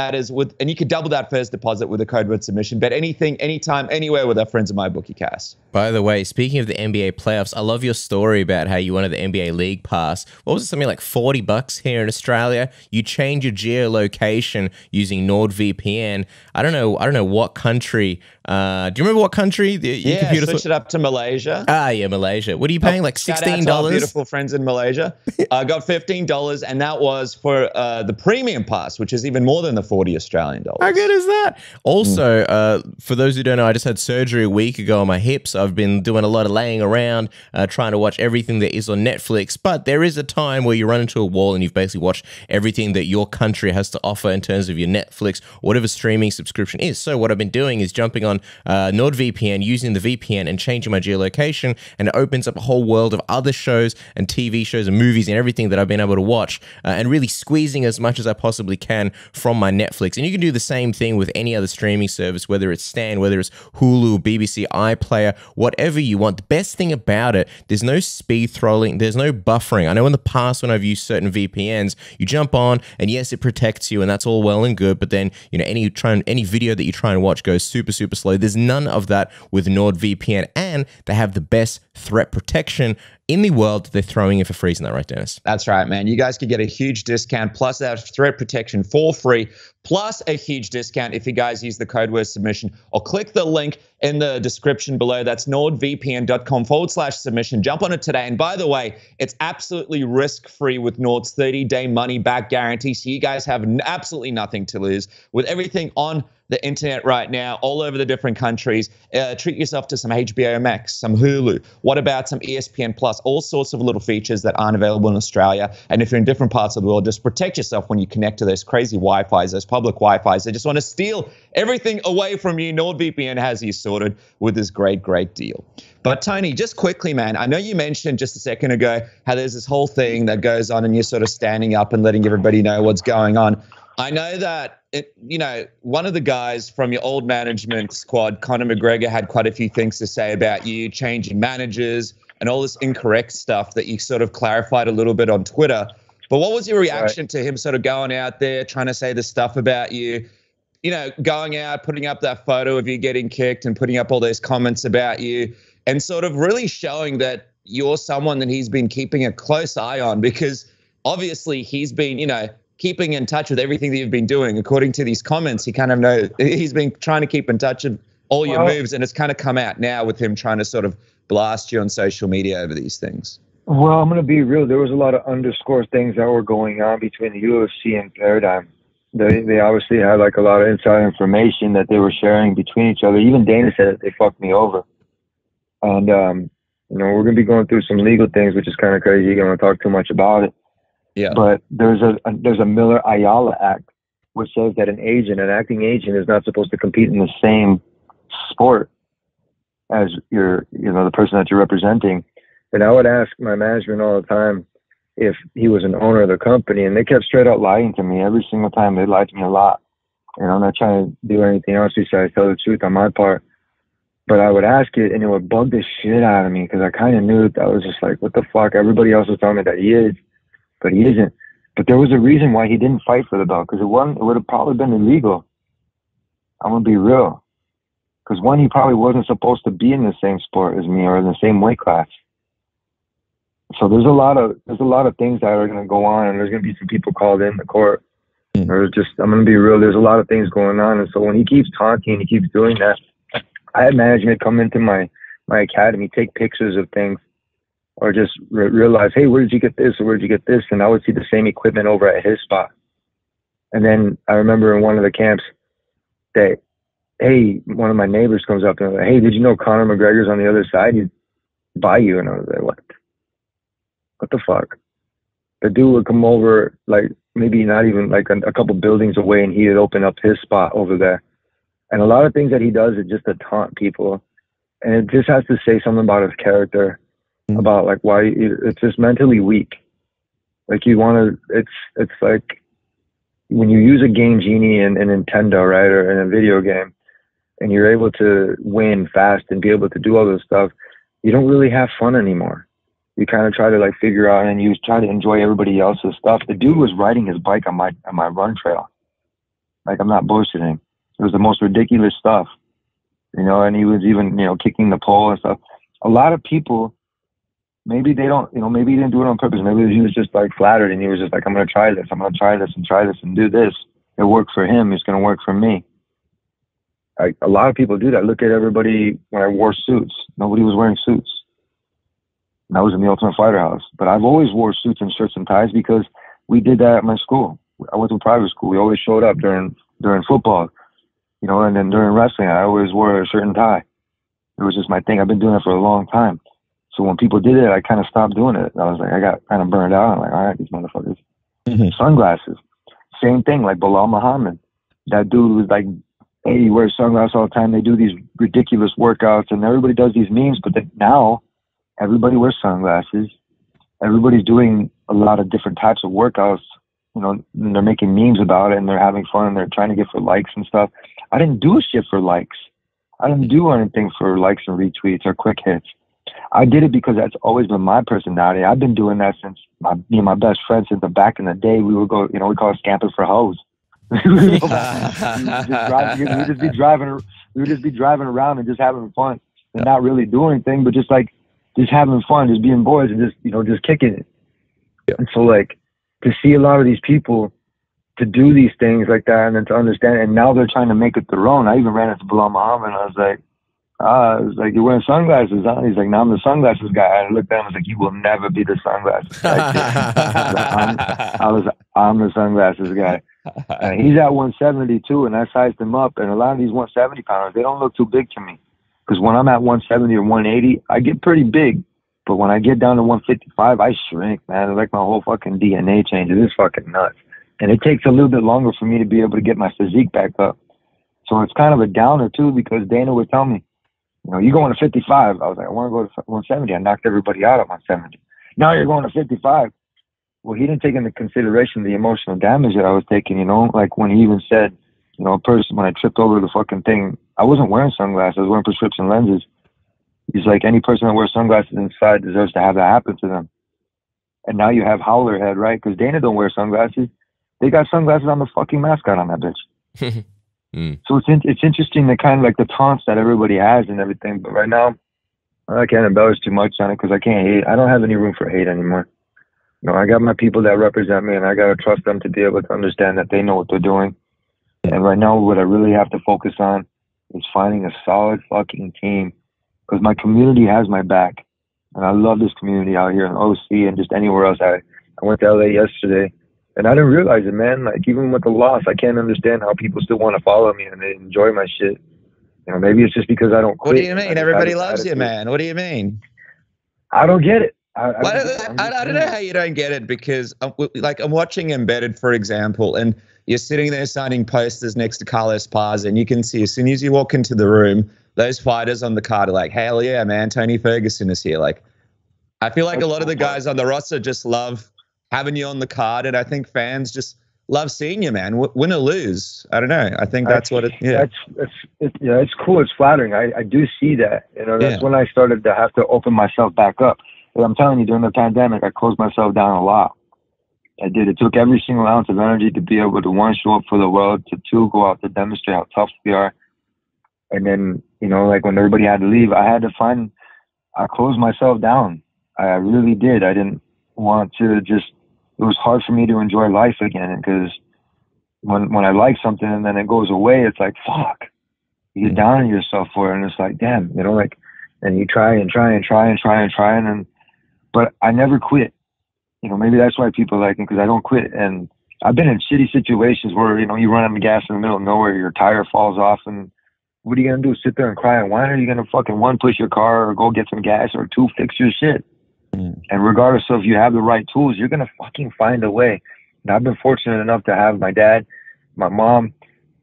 you could double that first deposit with a code word submission. Bet anything, anytime, anywhere with our friends at MyBookie, Cass. By the way, speaking of the NBA playoffs, I love your story about how you wanted the NBA League Pass. What was it, something like $40 here in Australia? You change your geolocation using NordVPN. I don't know what country. Do you remember what country? Switch it up to Malaysia. Yeah, Malaysia. What are you paying? Like $16? Shout out to our beautiful friends in Malaysia. I got $15, and that was for the premium pass, which is even more than the $40 Australian dollars. How good is that? Also, for those who don't know, I just had surgery a week ago on my hips. I've been doing a lot of laying around, trying to watch everything that is on Netflix. But there is a time where you run into a wall and you've basically watched everything that your country has to offer in terms of your Netflix, whatever streaming subscription is. So what I've been doing is jumping on NordVPN, using the VPN and changing my geolocation, and it opens up a whole world of other shows and TV shows and movies and everything that I've been able to watch, and really squeezing as much as I possibly can from my Netflix. And you can do the same thing with any other streaming service, whether it's Stan, whether it's Hulu, BBC, iPlayer, whatever you want. The best thing about it, there's no speed throttling, there's no buffering. I know in the past when I've used certain VPNs, you jump on and yes, it protects you and that's all well and good, but then any video that you try and watch goes super slow. There's none of that with NordVPN, and they have the best threat protection in the world that they're throwing in for free. Isn't that right, Dennis? That's right, man. You guys could get a huge discount plus that threat protection for free, plus a huge discount if you guys use the code word submission or click the link in the description below. That's nordvpn.com/submission. Jump on it today. And by the way, it's absolutely risk-free with Nord's 30-day money-back guarantee. So you guys have absolutely nothing to lose. With everything on the internet right now, all over the different countries, treat yourself to some HBO Max, some Hulu. What about some ESPN Plus? All sorts of little features that aren't available in Australia. And if you're in different parts of the world, just protect yourself when you connect to those crazy Wi-Fis, those public Wi-Fis. They just want to steal everything away from you. NordVPN has you sorted with this great, great deal. But Tony, just quickly, man, I know you mentioned just a second ago how there's this whole thing that goes on and you're sort of standing up and letting everybody know what's going on. I know that, one of the guys from your old management squad, Conor McGregor, had quite a few things to say about you, changing managers and all this incorrect stuff that you sort of clarified a little bit on Twitter. But what was your reaction to him sort of going out there, trying to say this stuff about you, going out, putting up that photo of you getting kicked and putting up all those comments about you and sort of really showing that you're someone that he's been keeping a close eye on because obviously he's been, keeping in touch with everything that you've been doing. According to these comments, he kind of knows he's been trying to keep in touch with all your moves, and it's kind of come out now with him trying to sort of blast you on social media over these things. Well, I'm going to be real. There was a lot of underscore things that were going on between the UFC and Paradigm. They obviously had like a lot of inside information that they were sharing between each other. Even Dana said that they fucked me over. And, we're going to be going through some legal things, which is kind of crazy. You don't want to talk too much about it. Yeah. But there's a Miller-Ayala Act, which says that an acting agent is not supposed to compete in the same sport as the person that you're representing. And I would ask my management all the time if he was an owner of the company, and they kept straight out lying to me every single time. They lied to me a lot. I'm not trying to do anything else besides tell the truth on my part. But I would ask it, and it would bug the shit out of me because I kind of knew that I was just like, what the fuck? Everybody else was telling me that he is. But he isn't. But there was a reason why he didn't fight for the belt, because it would have probably been illegal. I'm going to be real. Because he probably wasn't supposed to be in the same sport as me or in the same weight class. So there's a lot of things that are going to go on, and there's going to be some people called in the court. I'm going to be real. There's a lot of things going on. And so when he keeps talking, he keeps doing that. I had management come into my academy, take pictures of things, or just realize, hey, where did you get this? Or where did you get this? And I would see the same equipment over at his spot. And then I remember in one of the camps that, hey, one of my neighbors comes up and was like, hey, did you know Conor McGregor's on the other side? He'd buy you. And I was like, what? What the fuck? The dude would come over, like, maybe not even like a couple buildings away, and he would open up his spot over there. And a lot of things that he does is just to taunt people. And it just has to say something about his character. About like why it's just mentally weak. Like it's like when you use a game genie in Nintendo, right, or in a video game, and you're able to win fast and be able to do all this stuff, you don't really have fun anymore. You kind of try to like figure out and you try to enjoy everybody else's stuff. The dude was riding his bike on my run trail. Like, I'm not bullshitting. It was the most ridiculous stuff, and he was even, kicking the pole and stuff. A lot of people, maybe they don't, maybe he didn't do it on purpose. Maybe he was just like flattered and he was just like, I'm going to try this. I'm going to try this and try this and do this. It worked for him. It's going to work for me. A lot of people do that. Look at everybody when I wore suits. Nobody was wearing suits. And I was in the Ultimate Fighter House. But I've always wore suits and shirts and ties because we did that at my school. I went to a private school. We always showed up during football, and then during wrestling, I always wore a shirt and tie. It was just my thing. I've been doing it for a long time. So when people did it, I kind of stopped doing it. I was like, I got kind of burned out. I'm like, all right, these motherfuckers. Sunglasses. Same thing, like Bilal Muhammad. That dude was like, hey, he wears sunglasses all the time. They do these ridiculous workouts, and everybody does these memes. But then now, everybody wears sunglasses. Everybody's doing a lot of different types of workouts. And they're making memes about it, and they're having fun, and they're trying to get for likes and stuff. I didn't do shit for likes. I didn't do anything for likes and retweets or quick hits. I did it because that's always been my personality. I've been doing that since me and my best friend since the back in the day. We would go, we call it scamping for hoes. We would just be driving around and just having fun and not really doing anything, but just like just having fun, just being boys, and just, you know, just kicking it. Yeah. And so, like, to see a lot of these people to do these things like that, and then to understand, and now they're trying to make it their own. I even ran into Bilal Muhammad, and I was like, you're wearing sunglasses, huh? He's like, no, I'm the sunglasses guy. I looked at him, I was like, you will never be the sunglasses guy. I'm the sunglasses guy. And he's at 172, and I sized him up, and a lot of these 170 pounders, they don't look too big to me. Because when I'm at 170 or 180, I get pretty big. But when I get down to 155, I shrink, man. It's like my whole fucking DNA changes. It's fucking nuts. And it takes a little bit longer for me to be able to get my physique back up. So it's kind of a downer, too, because Dana would tell me, you know, you going to 55. I was like, I want to go to 170. I knocked everybody out at 170. Now you're going to 55. Well, he didn't take into consideration the emotional damage that I was taking, you know, like when he even said, you know, a person, when I tripped over the fucking thing, I wasn't wearing sunglasses, I was wearing prescription lenses. He's like, any person that wears sunglasses inside deserves to have that happen to them. And now you have Howler head, right? Because Dana don't wear sunglasses. They got sunglasses on the fucking mascot on that bitch. So it's interesting, the kind of like the taunts that everybody has and everything. But right now, I can't embellish too much on it because I can't hate. I don't have any room for hate anymore. You know, I got my people that represent me, and I got to trust them to be able to understand that they know what they're doing. And right now, what I really have to focus on is finding a solid fucking team, because my community has my back. And I love this community out here in OC and just anywhere else. I went to LA yesterday, and I didn't realize it, man. Like, even with the loss, I can't understand how people still want to follow me and they enjoy my shit. You know, maybe it's just because I don't quit. What do you mean? Everybody loves you, man. What do you mean? I don't get it. I don't know how you don't get it, because I'm watching Embedded, for example, and you're sitting there signing posters next to Carlos Paz, and you can see as soon as you walk into the room, those fighters on the card are like, hell yeah, man, Tony Ferguson is here. Like, I feel like a lot of the guys on the roster just love having you on the card, and I think fans just love seeing you, man. Win or lose, I don't know. I think that's what it. Yeah, it's cool. It's flattering. I do see that. You know, that's when I started to have to open myself back up. But I'm telling you, during the pandemic, I closed myself down a lot. I did. It took every single ounce of energy to be able to, one, show up for the world, to two, go out to demonstrate how tough we are. And then, you know, like when everybody had to leave, I closed myself down. I really did. I didn't want to just, it was hard for me to enjoy life again, because when I like something and then it goes away, it's like, fuck. You get down on yourself for it, and it's like, damn, you know, like, and you try, but I never quit. You know, maybe that's why people like me, because I don't quit. And I've been in shitty situations where, you know, you run out of gas in the middle of nowhere, your tire falls off, and what are you going to do? Sit there and cry and whine? Or are you going to fucking, one, push your car or go get some gas, or two, fix your shit? And regardless of if you have the right tools, you're going to fucking find a way. And I've been fortunate enough to have my dad, my mom,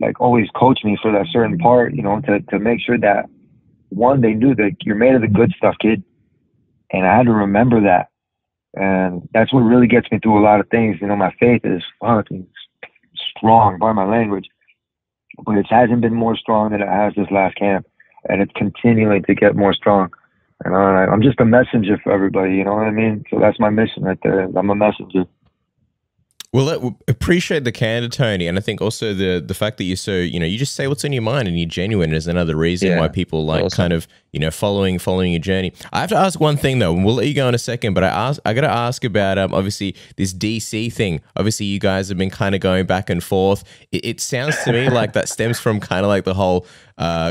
like, always coach me for that certain part, you know, to make sure that, one, they knew that you're made of the good stuff, kid. And I had to remember that. And that's what really gets me through a lot of things. You know, my faith is fucking strong, by my language. But it hasn't been more strong than it has this last camp. And it's continuing to get more strong. And I'm just a messenger for everybody, you know what I mean? So that's my mission right there. I'm a messenger. Well, appreciate the candor, Tony, and I think also the fact that you're so, you know, you just say what's in your mind and you're genuine is another reason why people like kind of, you know, following your journey. I have to ask one thing though, and we'll let you go in a second, but I got to ask about obviously this DC thing. Obviously, you guys have been kind of going back and forth. It sounds to me like that stems from kind of like the whole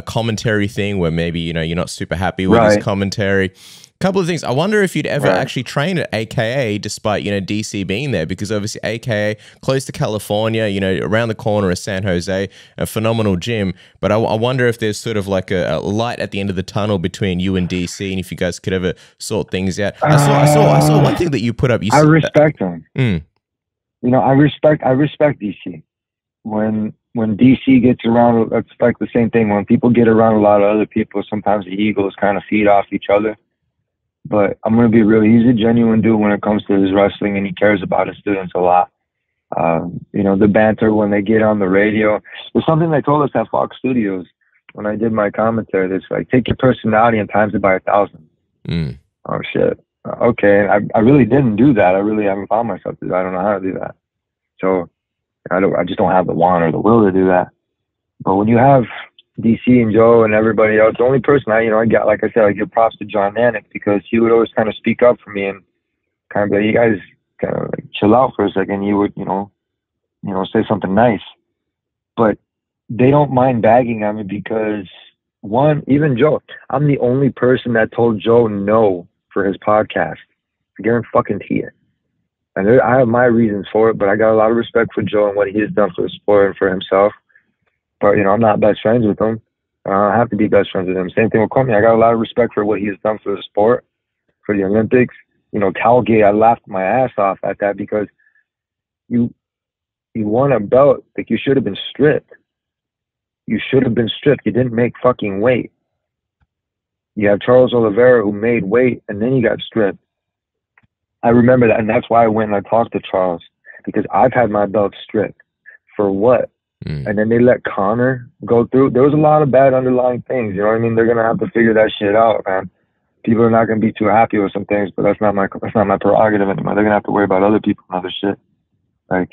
commentary thing, where maybe, you know, you're not super happy with his commentary. Couple of things. I wonder if you'd ever actually train at AKA, despite, you know, DC being there, because obviously AKA close to California, you know, around the corner is San Jose, a phenomenal gym. But I wonder if there's sort of like a light at the end of the tunnel between you and DC, and if you guys could ever sort things out. I saw one thing that you put up. I respect them. You know, I respect DC. When DC gets around, it's like the same thing. When people get around a lot of other people, sometimes the egos kind of feed off each other. But I'm going to be real. He's a genuine dude when it comes to his wrestling, and he cares about his students a lot. You know, the banter when they get on the radio. There's something they told us at Fox Studios when I did my commentary. That's like, take your personality and times it by 1,000. Oh, shit. Okay. I really didn't do that. I really haven't found myself to do that. I don't know how to do that. So I just don't have the want or the will to do that. But when you have DC and Joe and everybody else. The only person I got, like I said, I give props to John Nanick, because he would always kind of speak up for me and kind of be like, you guys kind of like chill out for a second. He would, say something nice. But they don't mind bagging on me because, one, even Joe, I'm the only person that told Joe no for his podcast. I guarantee it. And I have my reasons for it, but I got a lot of respect for Joe and what he has done for the sport and for himself. But, I'm not best friends with him. I don't have to be best friends with him. Same thing with Cormier. I got a lot of respect for what he has done for the sport, for the Olympics. Calgate, I laughed my ass off at that, because you won a belt. Like, you should have been stripped. You should have been stripped. You didn't make fucking weight. You have Charles Oliveira, who made weight, and then he got stripped. I remember that, and that's why I went and I talked to Charles, because I've had my belt stripped. For what? And then they let Conor go through. There was a lot of bad underlying things. You know what I mean? They're gonna have to figure that shit out, man. People are not gonna be too happy with some things, but that's not my prerogative anymore. They're gonna have to worry about other people and other shit. Like,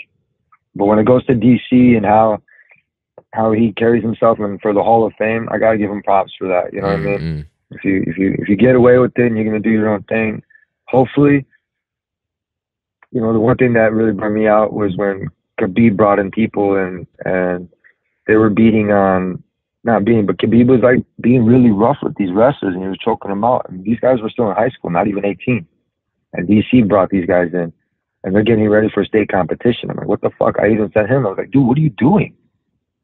but when it goes to DC and how he carries himself and for the Hall of Fame, I gotta give him props for that. You know what I mean? If you get away with it and you're gonna do your own thing, hopefully. The one thing that really burned me out was when Khabib brought in people and they were but Khabib was like being really rough with these wrestlers, and he was choking them out. And these guys were still in high school, not even 18. And DC brought these guys in, and they're getting ready for state competition. I'm like, what the fuck? I even sent him. I was like, dude, what are you doing?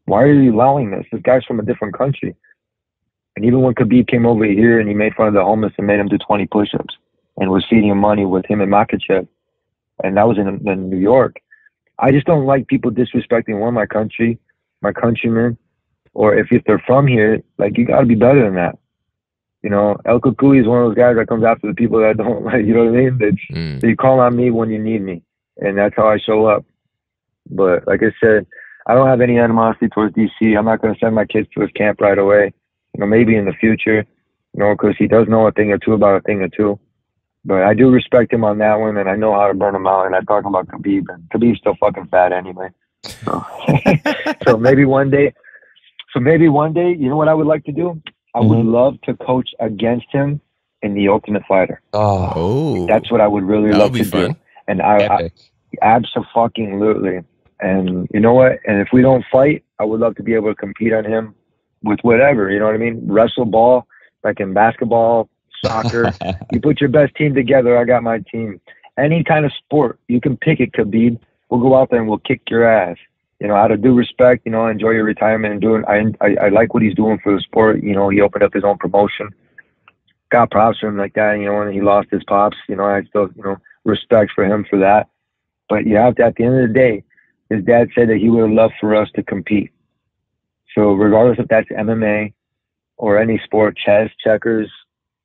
Why are you allowing this? This guy's from a different country. And even when Khabib came over here and he made fun of the homeless and made him do 20 push-ups and was feeding him money with him and Makachev, and that was in New York. I just don't like people disrespecting my country, my countrymen, or if they're from here, like, you got to be better than that. El Kukui is one of those guys that comes after the people that don't like, you know what I mean? They call on me when you need me, and that's how I show up. But like I said, I don't have any animosity towards DC. I'm not going to send my kids to his camp right away. Maybe in the future, because he does know a thing or two about a thing or two. But I do respect him on that one, and I know how to burn him out. And I talk about Khabib, and Khabib's still fucking fat anyway. So, so maybe one day, you know what I would like to do? I would love to coach against him in The Ultimate Fighter. Oh, that's what I would really love to fun. do. And I absolutely. And you know what? And if we don't fight, I would love to be able to compete on him with whatever. You know what I mean? Wrestle ball, like in basketball, soccer. You put your best team together, I got my team. Any kind of sport, you can pick it, Khabib. We'll go out there and we'll kick your ass. Out of due respect, enjoy your retirement and I like what he's doing for the sport. He opened up his own promotion. Got props for him like that, when he lost his pops. I still, respect for him for that. But you have to, at the end of the day, his dad said that he would have loved for us to compete. So regardless if that's MMA or any sport, chess, checkers,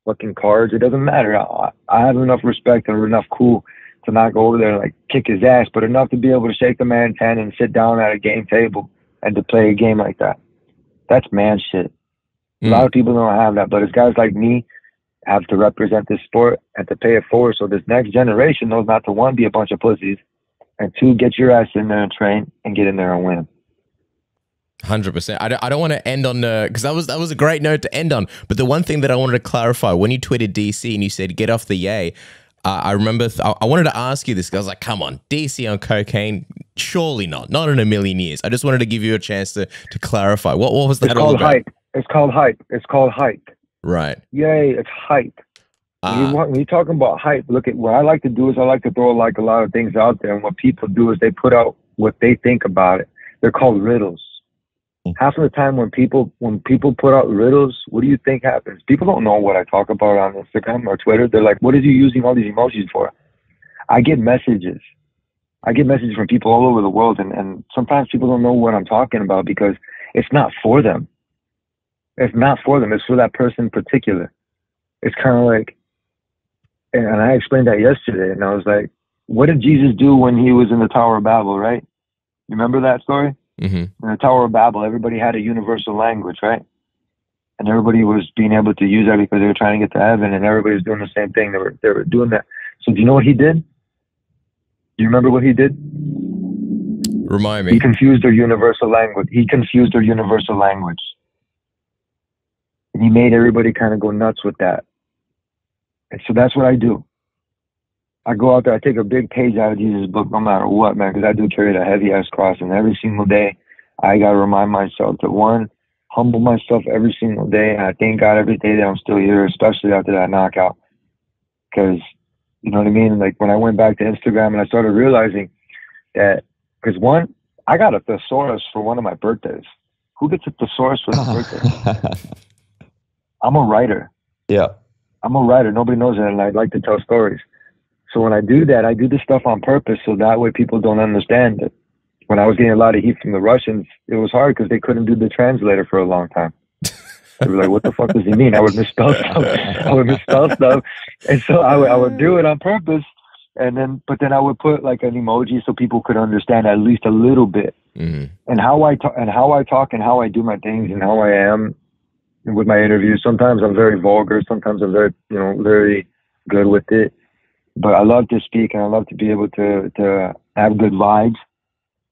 fucking cards, it doesn't matter. I have enough respect and enough cool to not go over there and like kick his ass, but enough to be able to shake the man's hand and sit down at a game table and to play a game like that. That's man shit. A lot of people don't have that, but it's guys like me have to represent this sport and to pay it forward so this next generation knows not to, one, be a bunch of pussies, and two, get your ass in there and train and get in there and win. 100%. I don't want to end on because that was a great note to end on. But the one thing that I wanted to clarify, when you tweeted DC and you said get off the yay, I remember I wanted to ask you this. I was like, come on, DC on cocaine? Surely not in a million years. I just wanted to give you a chance to clarify. What was that all about? It's called hype. It's called hype. Right. Yay, it's hype. When you're talking about hype, look at what I like to do is I like to throw like a lot of things out there, and what people do is they put out what they think about it. They're called riddles. Half of the time when people put out riddles, what do you think happens? People don't know what I talk about on Instagram or Twitter. They're like, what is you using all these emojis for? I get messages. From people all over the world, and sometimes people don't know what I'm talking about because it's not for them. It's not for them. It's for that person in particular. It's kind of like, and I explained that yesterday, and I was like, what did Jesus do when he was in the Tower of Babel, right? You remember that story? Mm-hmm. In the Tower of Babel, everybody had a universal language, right? And everybody was being able to use that because they were trying to get to heaven, and everybody was doing the same thing. They were doing that. So do you know what he did? Do you remember what he did? Remind me. He confused their universal language. And he made everybody kind of go nuts with that. And so that's what I do. I go out there, I take a big page out of Jesus' book no matter what, man, because I do carry that heavy-ass cross. And every single day, I got to remind myself to, one, humble myself every single day. And I thank God every day that I'm still here, especially after that knockout. Because, you know what I mean? Like, when I went back to Instagram and I started realizing that, because one, I got a thesaurus for one of my birthdays. Who gets a thesaurus for their birthday? I'm a writer. Yeah. I'm a writer. Nobody knows that, and I like to tell stories. So when I do that, I do this stuff on purpose so that way people don't understand it. When I was getting a lot of heat from the Russians, it was hard because they couldn't do the translator for a long time. They were like, what the fuck does he mean? I would misspell stuff. And so I would do it on purpose. But then I would put like an emoji so people could understand at least a little bit. Mm-hmm. And how I talk and how I do my things and how I am with my interviews. Sometimes I'm very vulgar. Sometimes I'm very, very good with it. But I love to speak and I love to be able to have good vibes.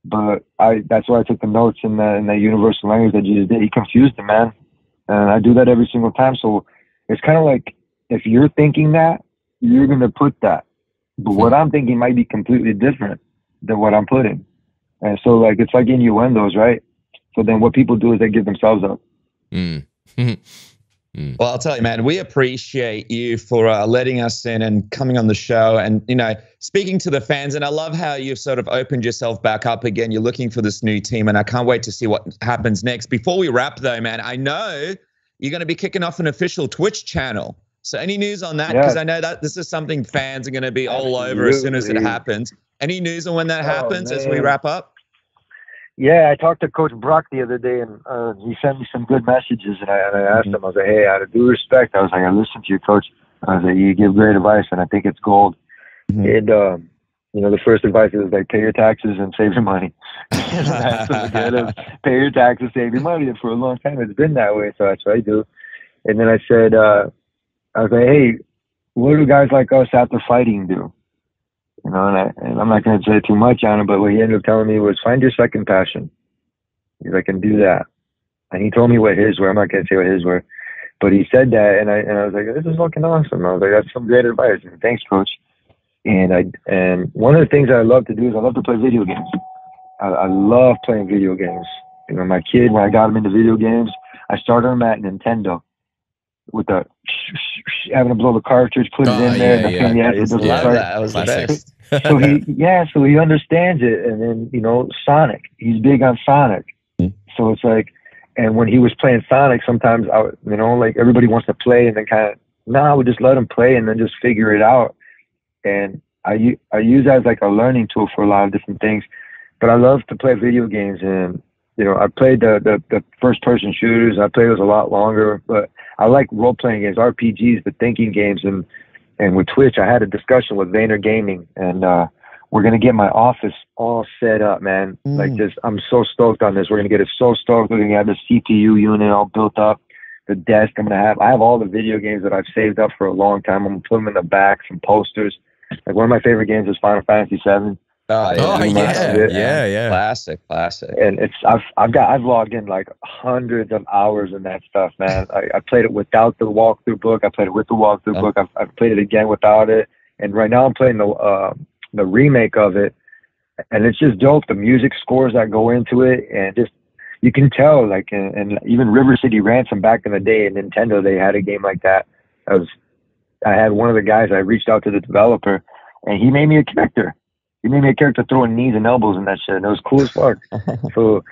But that's why I took the notes in the universal language that Jesus did. He confused them, man. And I do that every single time. So it's kind of like, if you're thinking that, you're going to put that. But what I'm thinking might be completely different than what I'm putting. And so, like, it's like innuendos, right? So then what people do is they give themselves up. Mm. Well, I'll tell you, man, we appreciate you for letting us in and coming on the show and, speaking to the fans. And I love how you've sort of opened yourself back up again. You're looking for this new team, and I can't wait to see what happens next. Before we wrap, though, man, I know you're going to be kicking off an official Twitch channel. So any news on that? Because I know that this is something fans are going to be all over as soon as it happens. Any news on when that happens as we wrap up? Yeah, I talked to Coach Brock the other day, and he sent me some good messages, and I asked him, I was like, hey, out of due respect, I was like, I listened to you, Coach. I was like, you give great advice, and I think it's gold. And, the first advice is like, pay your taxes and save your money. And I asked him again, pay your taxes, save your money. And for a long time, it's been that way, so that's what I do. And then I said, I was like, hey, what do guys like us after fighting do? And I'm not going to say too much on it, but what he ended up telling me was, find your second passion. He's like, and do that. And he told me what his were. I'm not going to say what his were, but he said that, and I was like, this is fucking awesome. I was like, that's some great advice. And thanks, Coach. And one of the things I love to do is I love to play video games. I love playing video games. My kid, when I got him into video games, I started him at Nintendo with the having to blow the cartridge, put it in there. That was the best. So he understands it. And then, Sonic, he's big on Sonic. So it's like, and when he was playing Sonic, sometimes like everybody wants to play and then I would just let him play and then just figure it out. And I use that as like a learning tool for a lot of different things. But I love to play video games, and I played the first person shooters. I played those a lot longer, but I like role playing games, RPGs, the thinking games, and with Twitch, I had a discussion with Vayner Gaming, and we're gonna get my office all set up, man. Like, I'm so stoked on this. We're gonna get it so stoked. We're gonna have the CPU unit all built up, the desk. I have all the video games that I've saved up for a long time. I'm gonna put them in the back, some posters. Like, one of my favorite games is Final Fantasy VII. Yeah. Classic. And I've logged in like hundreds of hours in that stuff, man. I played it without the walkthrough book. I played it with the walkthrough book. I've played it again without it. And right now I'm playing the remake of it, and it's just dope. The music scores that go into it, and just, you can tell, like, and even River City Ransom back in the day in Nintendo, they had a game like that. I had one of the guys, I reached out to the developer, and he made me a character. He made me a character throwing knees and elbows and that shit, and it was cool as fuck. So,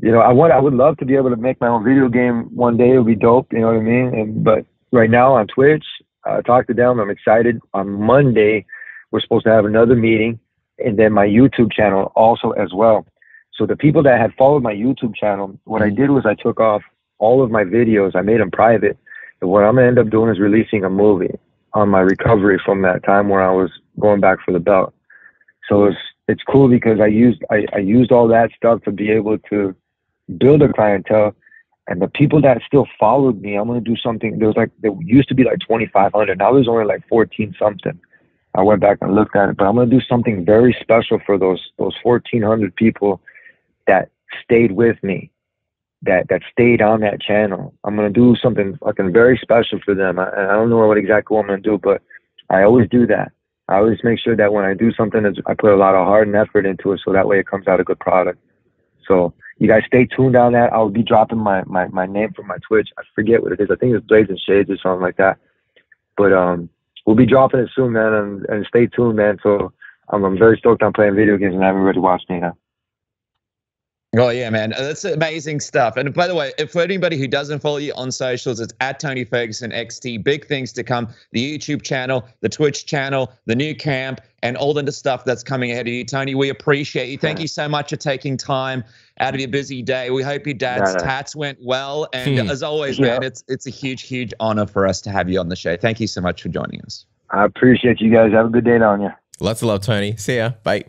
I would love to be able to make my own video game one day. It would be dope, you know what I mean? But right now on Twitch, I talked to them. I'm excited. On Monday, we're supposed to have another meeting, and then my YouTube channel also as well. So the people that had followed my YouTube channel, what I did was I took off all of my videos. I made them private. And what I'm going to end up doing is releasing a movie on my recovery from that time where I was going back for the belt. So it's cool because I used all that stuff to be able to build a clientele, and the people that still followed me, I'm going to do something. There used to be like 2,500. Now there's only like 14 something. I went back and looked at it, but I'm going to do something very special for those 1,400 people that stayed with me, that stayed on that channel. I'm gonna do something fucking very special for them. I don't know what exactly I'm gonna do, but I always do that. I always make sure that when I do something, I put a lot of heart and effort into it, so that way it comes out a good product. So you guys stay tuned on that. I'll be dropping my name for my Twitch. I forget what it is. I think it's Blades and Shades or something like that. But we'll be dropping it soon, man, and stay tuned, man. So I'm very stoked on playing video games and having everybody watch me now. Oh, yeah, man. That's amazing stuff. And by the way, for anybody who doesn't follow you on socials, it's at Tony Ferguson XT. Big things to come. The YouTube channel, the Twitch channel, the new camp, and all the stuff that's coming ahead of you. Tony, we appreciate you. Thank you so much for taking time out of your busy day. We hope your dad's tats went well. And as always, man, it's a huge, huge honor for us to have you on the show. Thank you so much for joining us. I appreciate you guys. Have a good day down here. Lots of love, Tony. See ya. Bye.